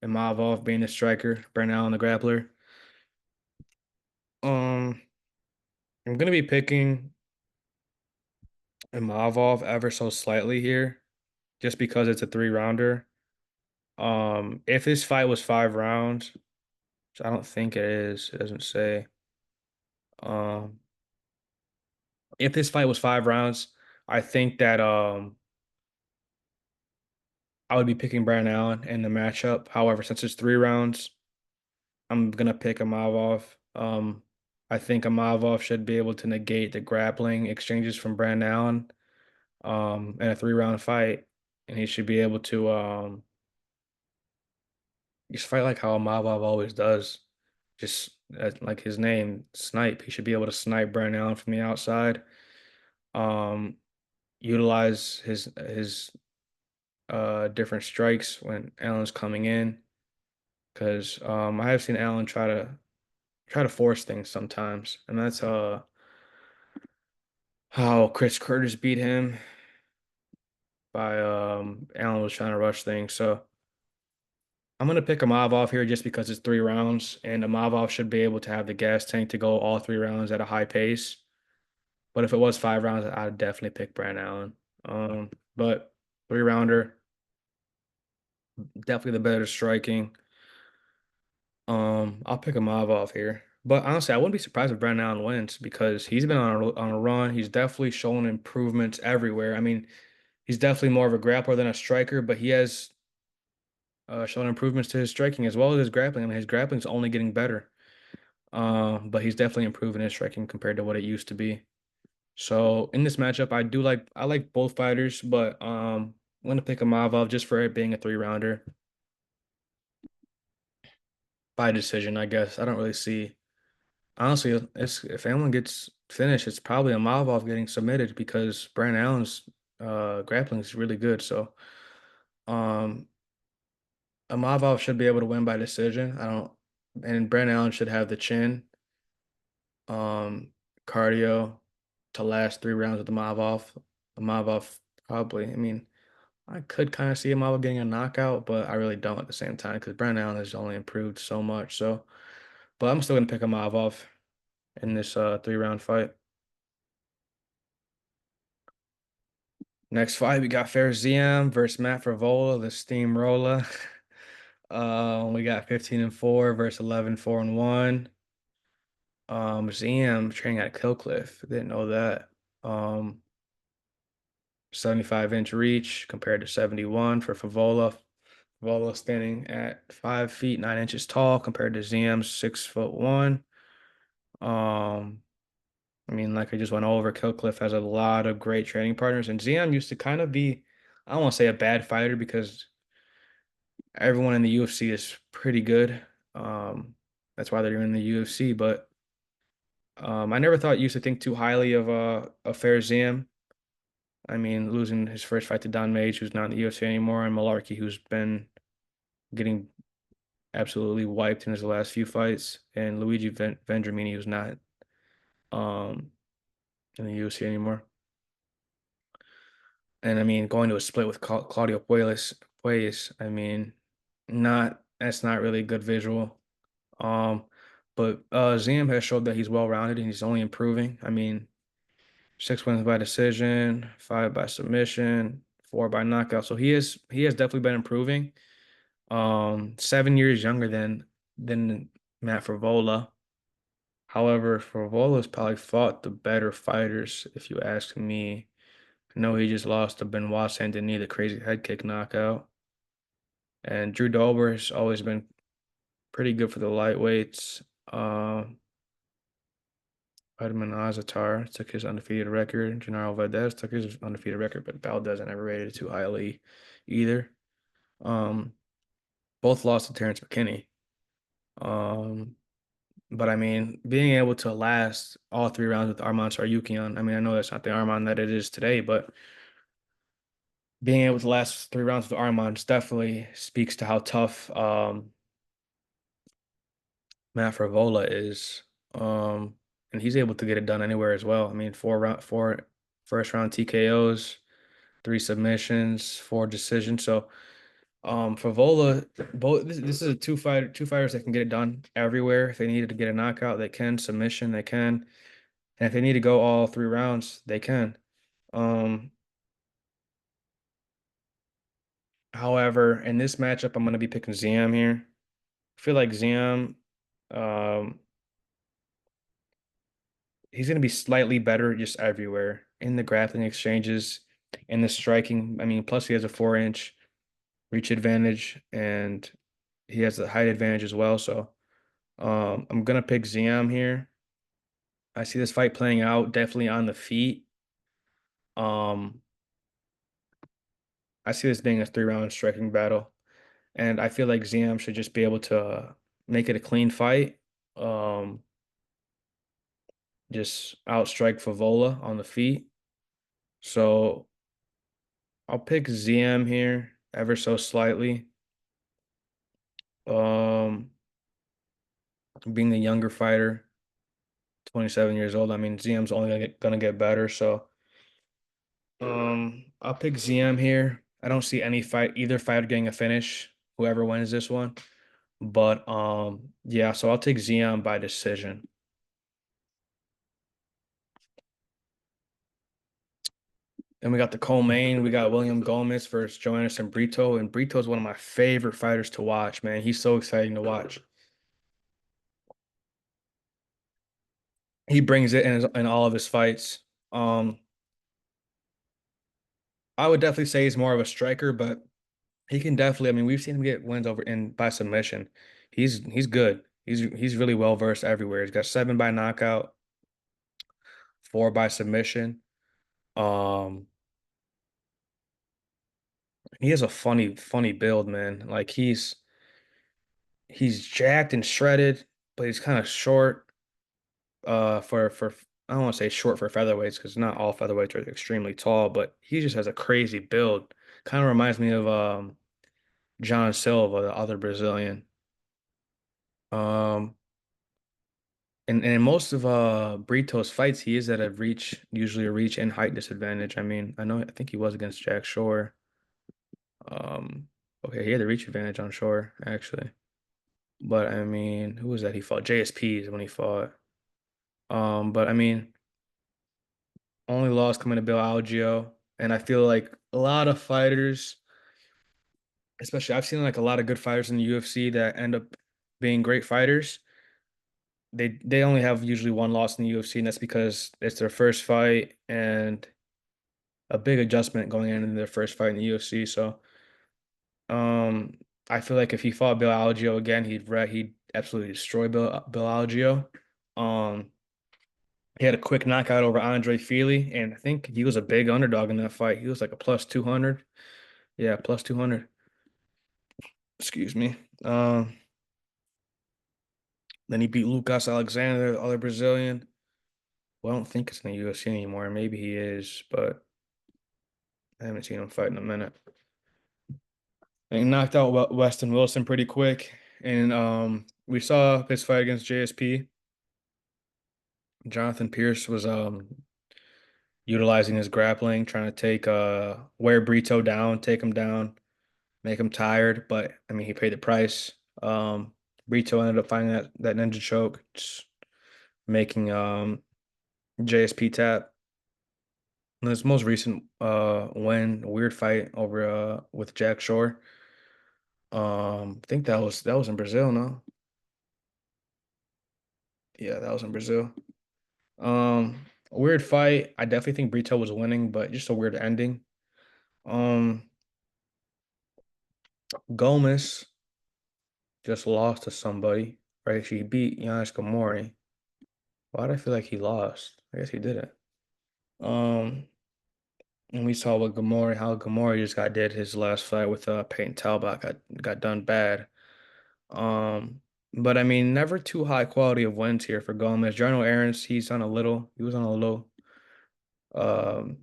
And Mavov being the striker, Brandon Allen the grappler. Um, I'm gonna be picking Mavov ever so slightly here, just because it's a 3 rounder. If this fight was 5 rounds, which I don't think it is, it doesn't say. Um, if this fight was 5 rounds, I think that I would be picking Brandon Allen in the matchup. However, since it's 3 rounds, I'm gonna pick Amavov. I think Amavov should be able to negate the grappling exchanges from Brandon Allen in a 3 round fight, and he should be able to just fight like how Amavov always does. Just like his name, snipe. He should be able to snipe Brandon Allen from the outside. Um, utilize his different strikes when Allen's coming in. because I have seen Allen try to force things sometimes, and that's how Chris Curtis beat him by Allen was trying to rush things. So I'm gonna pick Imavov here just because it's 3 rounds, and Imavov should be able to have the gas tank to go all 3 rounds at a high pace. But if it was 5 rounds, I'd definitely pick Brandon Allen. But 3 rounder, definitely the better striking. I'll pick Imavov here. But honestly, I wouldn't be surprised if Brandon Allen wins because he's been on a run. He's definitely shown improvements everywhere. I mean, he's definitely more of a grappler than a striker, but he has shown improvements to his striking as well as his grappling. I mean, his grappling's only getting better. But he's definitely improving his striking compared to what it used to be. So in this matchup, I like both fighters, but I'm gonna pick Imavov just for it being a 3 rounder by decision, I guess. I don't really see. Honestly, if anyone gets finished, it's probably Imavov getting submitted because Brandon Allen's grappling is really good. So um Imavov should be able to win by decision. I don't and Brandon Allen should have the chin, um, cardio to last 3 rounds with Imavov. Imavov probably, I mean, I could kind of see Imavov getting a knockout, but I really don't at the same time because Brandon Allen has only improved so much. So, but I'm still gonna pick Imavov in this 3 round fight. Next fight, we got Fairziam versus Matt Frevola, the steamroller. We got 15-4 versus 11-4-1. Ziam training at Killcliff. Didn't know that. 75-inch reach compared to 71 for Favola. Favola standing at 5 feet 9 inches tall compared to Ziam's 6 foot 1. Um, I mean, like I just went over, Killcliff has a lot of great training partners, and Ziam used to kind of be, I don't want to say a bad fighter because everyone in the UFC is pretty good. Um, that's why they're in the UFC. But I never thought used to think too highly of Fairziam. I mean, losing his first fight to Don Mage, who's not in the UFC anymore, and Malarkey, who's been getting absolutely wiped in his last few fights, and Luigi Vendramini, who's not um in the UFC anymore. And I mean, going to a split with Claudio Puelles, I mean, not that's not really a good visual. Um, but Ziem has showed that he's well-rounded and he's only improving. I mean, 6 wins by decision, 5 by submission, 4 by knockout. So he has definitely been improving. 7 years younger than Matt Frevola. However, Frevola's probably fought the better fighters, if you ask me. I know he just lost to Benoit Saint-Denis, the crazy head kick knockout. And Drew Dober has always been pretty good for the lightweights. Vitamin Azatar took his undefeated record. Genaro Valdez took his undefeated record, but Valdez I never rated it too highly either. Um, both lost to Terrence McKinney. Um, but I mean, being able to last all 3 rounds with Arman Tsarukyan, I mean, I know that's not the Arman that it is today, but being able to last 3 rounds with Arman definitely speaks to how tough Matt Frevola is. And he's able to get it done anywhere as well. I mean, 4 first round TKOs, 3 submissions, 4 decisions. So Frevola, both this is a two fighters that can get it done everywhere. If they needed to get a knockout, they can. Submission, they can. And if they need to go all 3 rounds, they can. Um, However, in this matchup, I'm gonna be picking Ziam here. I feel like Ziam, um, he's going to be slightly better just everywhere in the grappling exchanges, in the striking. I mean, plus he has a 4 inch reach advantage and he has the height advantage as well. So I'm gonna pick Ziam here. I see this fight playing out definitely on the feet. Um, I see this being a 3 round striking battle, and I feel like Ziam should just be able to make it a clean fight. Um, just outstrike Favola on the feet. So I'll pick ZM here ever so slightly. Um, being a younger fighter, 27 years old. I mean, ZM's only gonna get better. So, I'll pick ZM here. I don't see either fighter getting a finish, whoever wins this one. But yeah, so I'll take ZM by decision. Then we got the co-main. We got William Gomez versus Joanderson Brito, and Brito is one of my favorite fighters to watch, man. He's so exciting to watch. He brings it in all of his fights. Um, I would definitely say he's more of a striker, but he can definitely. I mean, we've seen him get wins over in by submission. He's good. He's really well versed everywhere. He's got seven by knockout, four by submission. Um, he has a funny build, man. Like he's jacked and shredded, but he's kind of short. For I don't want to say short for featherweights because not all featherweights are extremely tall, but he just has a crazy build. Kind of reminds me of John Silva, the other Brazilian. Um, and in most of Brito's fights, he is at a reach, usually a reach and height disadvantage. I mean, I think he was against Jack Shore. Um, okay, he had the reach advantage on Shore actually, but I mean, who was that? He fought JSPs when he fought. But I mean, only loss coming to Bill Algeo, and I feel like a lot of fighters, especially I've seen like a lot of good fighters in the UFC that end up being great fighters. They only have usually one loss in the UFC, and that's because it's their first fight and a big adjustment going into their first fight in the UFC. So, um, I feel like if he fought Bill Algeo again, he'd absolutely destroy Bill Algeo. Um, he had a quick knockout over Andre Fili, and I think he was a big underdog in that fight. He was like a plus 200. Yeah, plus 200. Excuse me. Then he beat Lucas Alexander, the other Brazilian. Well, I don't think it's in the UFC anymore. Maybe he is, but I haven't seen him fight in a minute. And he knocked out Weston Wilson pretty quick. And we saw his fight against JSP. Jonathan Pierce was utilizing his grappling, trying to wear Brito down, take him down, make him tired. But I mean, he paid the price. Brito ended up finding that ninja choke, just making JSP tap. And his most recent win, a weird fight over with Jack Shore. I think that was in Brazil, no? Yeah, that was in Brazil. A weird fight. I definitely think Brito was winning, but just a weird ending. Um, Gomez just lost to somebody, right? She beat Giannis Gamori. Why do I feel like he lost? I guess he didn't. Um, and we saw how Gamori just did his last fight with Peyton Talbot got done bad. Um, but I mean, never too high quality of wins here for Gomez. Jarno Aarons, he was on a little um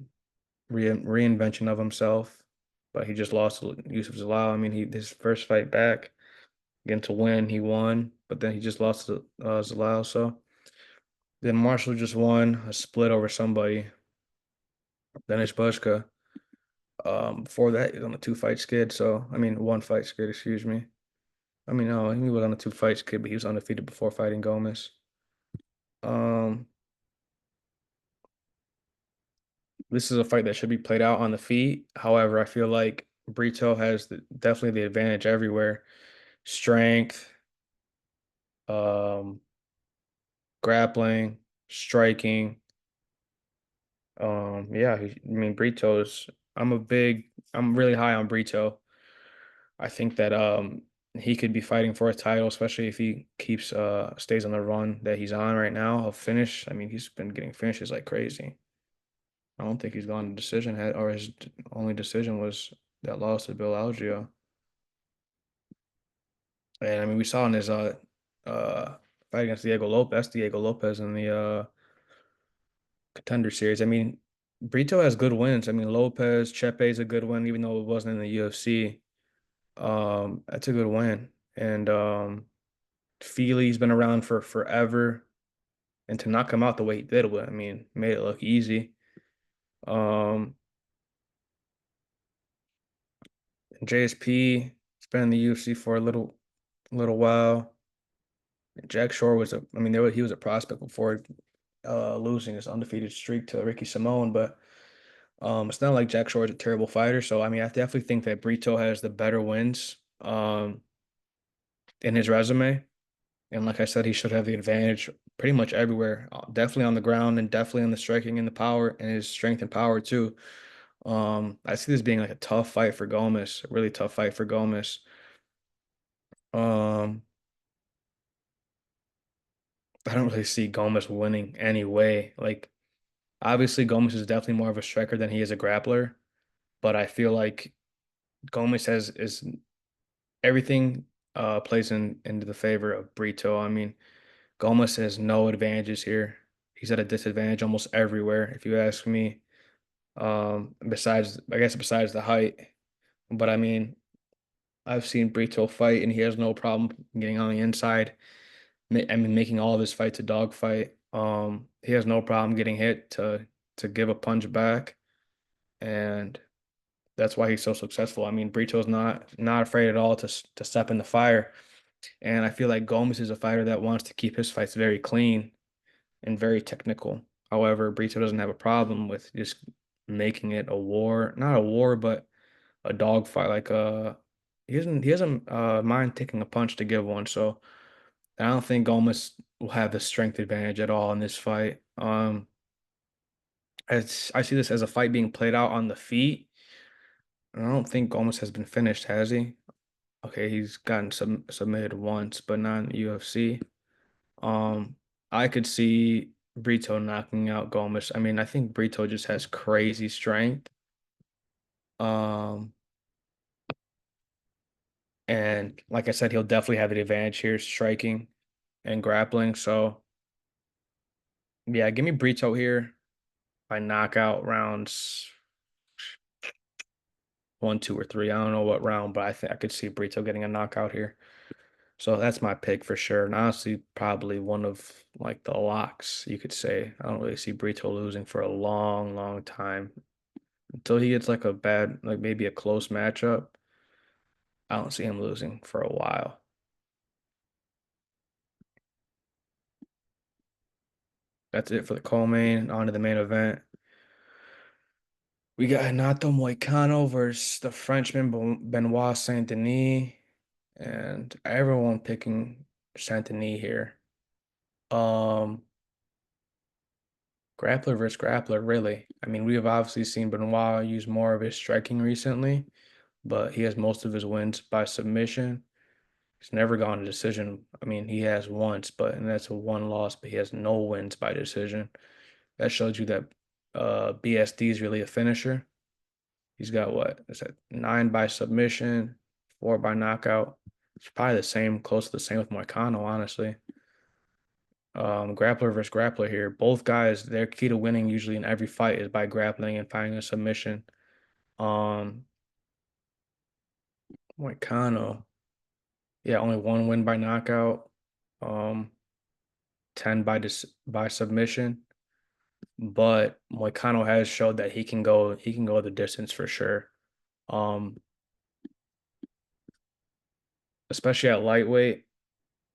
reinvention of himself, but he just lost to Yusuf Zalal. I mean, his first fight back again to win, he won, but then he just lost to Zalal. So then Marshall just won a split over somebody, Denish Bushka. Before that, he was on a two-fight skid. So I mean, one fight skid, excuse me. I mean, no, he was on a two-fight skid, but he was undefeated before fighting Gomez. Um, this is a fight that should be played out on the feet. However, I feel like Brito has definitely the advantage everywhere. Strength, um, grappling, striking. Yeah, I mean Brito's. I'm really high on Brito. I think that he could be fighting for a title, especially if he stays on the run that he's on right now. He'll finish. I mean, he's been getting finishes like crazy. I don't think he's gone to decision head, or his only decision was that loss to Bill Algeo. And I mean, we saw in his fight against Diego Lopez in the Contender Series. I mean, Brito has good wins. I mean, Lopez, Chepe is a good win, even though it wasn't in the UFC. That's a good win. And Feely's been around for forever. And to knock him out the way he did, I mean, made it look easy. Um, JSP, has been in the UFC for a little while. Jack Shore I mean, he was a prospect before losing his undefeated streak to Ricky Simone, but it's not like Jack Shore is a terrible fighter. So I mean, I definitely think that Brito has the better wins in his resume. And like I said, he should have the advantage pretty much everywhere. Definitely on the ground and definitely on the striking and the power and his strength and power too. I see this being like a tough fight for Gomez, a really tough fight for Gomez. Um, I don't really see Gomez winning anyway. Like obviously Gomez is definitely more of a striker than he is a grappler, but I feel like Gomez has is everything plays into the favor of Brito. I mean, Gomez has no advantages here. He's at a disadvantage almost everywhere, if you ask me. Besides, I guess besides the height. But I mean, I've seen Brito fight and he has no problem getting on the inside. I mean, making all of his fights a dogfight. He has no problem getting hit to give a punch back, and that's why he's so successful. I mean, Brito's not afraid at all to step in the fire, and I feel like Gomez is a fighter that wants to keep his fights very clean and very technical. However, Brito doesn't have a problem with just making it a war, not a war, but a dogfight. Like he doesn't mind taking a punch to give one. So I don't think Gomez will have the strength advantage at all in this fight. I see this as a fight being played out on the feet. I don't think Gomez has been finished, has he? Okay, he's gotten submitted once, but not in the UFC. Um, I could see Brito knocking out Gomez. I mean, I think Brito just has crazy strength. Um, and like I said, he'll definitely have the advantage here, striking and grappling. So yeah, give me Brito here by knockout rounds one, two, or three. I don't know what round, but I think I could see Brito getting a knockout here. So that's my pick for sure. And honestly, probably one of like the locks, you could say. I don't really see Brito losing for a long, long time. Until he gets like a bad, like maybe a close matchup, I don't see him losing for a while. That's it for the co-main. On to the main event. We got Renato Moicano versus the Frenchman Benoit Saint-Denis. And everyone picking Saint-Denis here. Um, Grappler versus grappler, really. I mean, we have obviously seen Benoit use more of his striking recently, but he has most of his wins by submission. He's never gone to decision. I mean, he has once, and that's a one loss, but he has no wins by decision. That shows you that BSD is really a finisher. He's got what? Is that nine by submission, four by knockout? It's probably the same, close to the same with Moicano, honestly. Grappler versus grappler here. Both guys, their key to winning usually in every fight is by grappling and finding a submission. Um, Moicano, yeah, only one win by knockout. Um, 10 by submission. But Moicano has showed that he can go the distance for sure. Um, Especially at lightweight.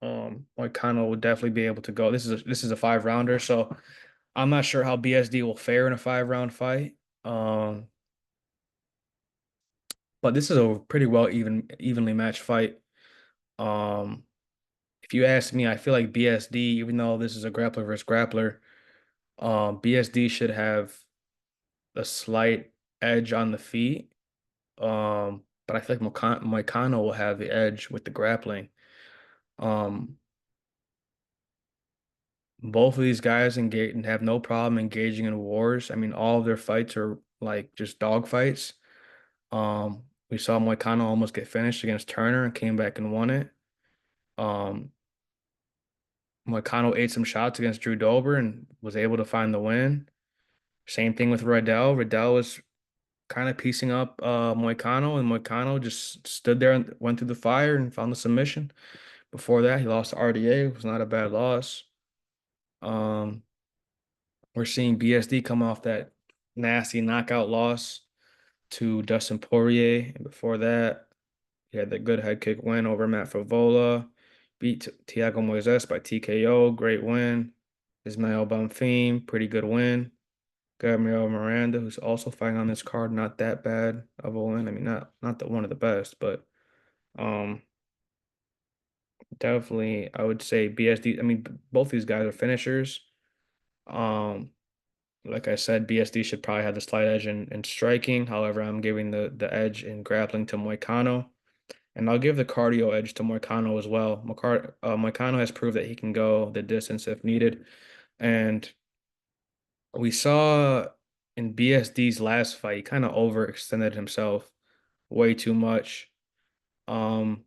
Moicano will definitely be able to go. This is a 5 rounder, so I'm not sure how BSD will fare in a 5 round fight. Um, but this is a pretty well evenly matched fight. Um, if you ask me, I feel like BSD, even though this is a grappler versus grappler, BSD should have a slight edge on the feet. But I feel like Moicano will have the edge with the grappling. Um, both of these guys engage and have no problem engaging in wars. I mean, all of their fights are like just dog fights. We saw Moicano almost get finished against Turner and came back and won it. Um, Moicano ate some shots against Drew Dober and was able to find the win. Same thing with Riddell. Riddell was kind of piecing up Moicano, and Moicano just stood there and went through the fire and found the submission. Before that, he lost to RDA. It was not a bad loss. Um, we're seeing BSD come off that nasty knockout loss to Dustin Poirier, and before that, he had the good head kick win over Matt Favola, beat Thiago Moises by TKO, great win. Ismael Bonfim, pretty good win. Gabriel Miranda, who's also fighting on this card, not that bad of a win. I mean, not the one of the best, but um, definitely I would say BSD. I mean, both these guys are finishers. Um, like I said, BSD should probably have the slight edge in striking. However, I'm giving the edge in grappling to Moicano. And I'll give the cardio edge to Moicano as well. Moicano has proved that he can go the distance if needed. And we saw in BSD's last fight, he kind of overextended himself way too much. Um,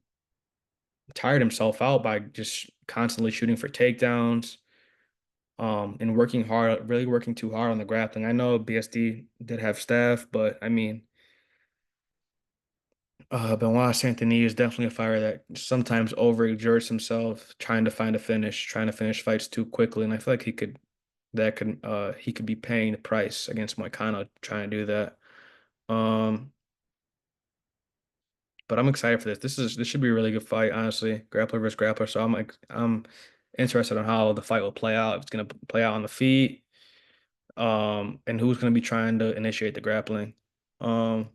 Tired himself out by just constantly shooting for takedowns, and working hard, really working too hard on the grappling. I know BSD did have staff, but I mean, Benoit Saint-Denis is definitely a fighter that sometimes overexerts himself trying to find a finish, trying to finish fights too quickly, and I feel like he could be paying the price against Moicano trying to do that. Um, but I'm excited for this. This should be a really good fight, honestly. Grappler versus grappler. So I'm interested on how the fight will play out. If it's gonna play out on the feet, and who's gonna be trying to initiate the grappling. Um,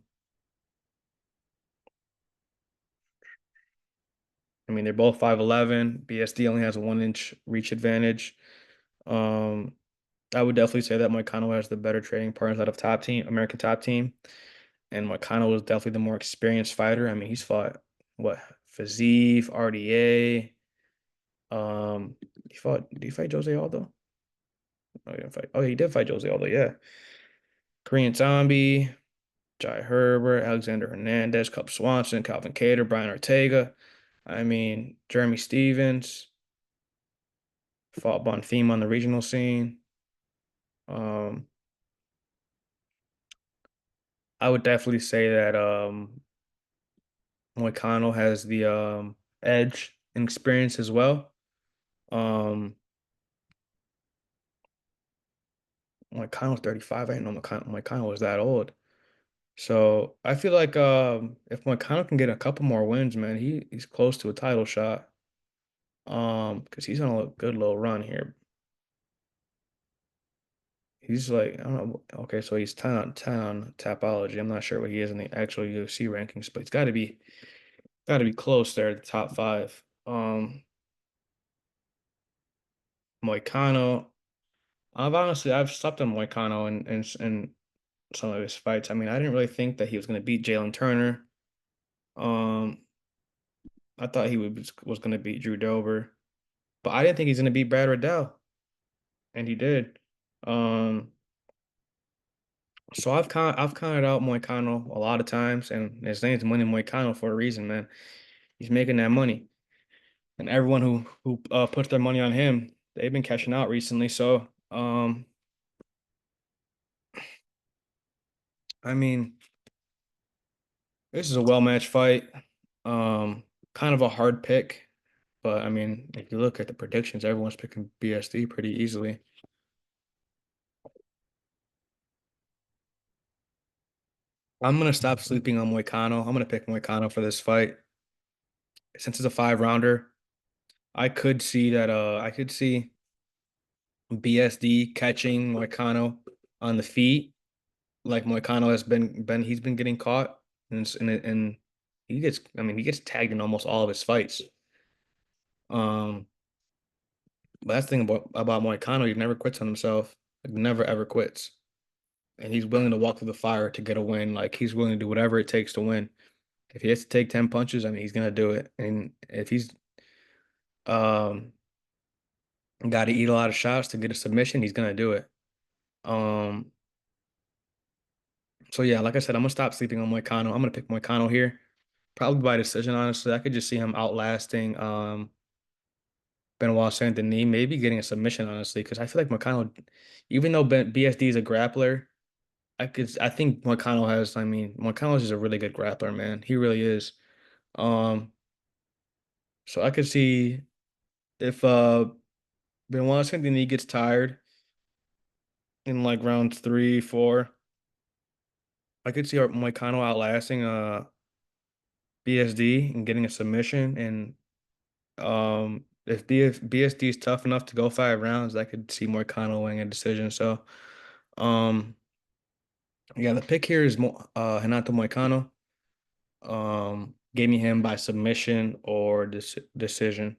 I mean they're both 5'11". BSD only has a 1 inch reach advantage. Um, I would definitely say that Moicano has the better training partners out of top team, American top team. And Moicano was definitely the more experienced fighter. I mean, he's fought what Fiziev, RDA. Did he fight Jose Aldo? Oh, he didn't fight. Oh, he did fight Jose Aldo, yeah. Korean Zombie, Jai Herbert, Alexander Hernandez, Cub Swanson, Calvin Kattar, Brian Ortega. I mean, Jeremy Stevens fought Bonfim on the regional scene. Um, I would definitely say that Moicano has the edge and experience as well. Um, Moicano's 35. I didn't know Moicano was that old. So I feel like if Moicano can get a couple more wins, man, he's close to a title shot. Because he's on a good little run here. He's like, I don't know. Okay, so he's 10 on Tapology. I'm not sure what he is in the actual UFC rankings, but he's got to be close there at the top five. Moicano. I've slept on Moicano in some of his fights. I mean, I didn't really think that he was going to beat Jalen Turner. Um, I thought was going to beat Drew Dober, but I didn't think he's going to beat Brad Riddell, and he did. Um, so I've counted out Moicano a lot of times, and his name's Money Moicano for a reason, man. He's making that money, and everyone who puts their money on him, they've been cashing out recently. So, I mean, this is a well-matched fight. Um, Kind of a hard pick, but I mean, if you look at the predictions, everyone's picking BSD pretty easily. I'm gonna stop sleeping on Moicano. I'm gonna pick Moicano for this fight. Since it's a 5 rounder, I could see BSD catching Moicano on the feet, like Moicano he's been getting caught, and he gets tagged in almost all of his fights. Um, but that's the thing about Moicano, he never quits on himself. Like never ever quits. And he's willing to walk through the fire to get a win. Like he's willing to do whatever it takes to win. If he has to take 10 punches, I mean he's gonna do it. And if he's um got to eat a lot of shots to get a submission, he's gonna do it. Um, so yeah, like I said, I'm gonna stop sleeping on Moicano. I'm gonna pick Moicano here, probably by decision. Honestly, I could just see him outlasting Benoit Saint-Denis, maybe getting a submission. Honestly, because I feel like Moicano, even though BSD is a grappler, I think Moicano has, I mean, Moicano's just a really good grappler, man. He really is. Um, so I could see if Benoit Saint-Denis gets tired in like rounds 3, 4, I could see Moicano outlasting BSD and getting a submission. And if BSD is tough enough to go 5 rounds, I could see Moicano winning a decision. So um yeah, the pick here is Renato Moicano. Gave me him by submission or decision.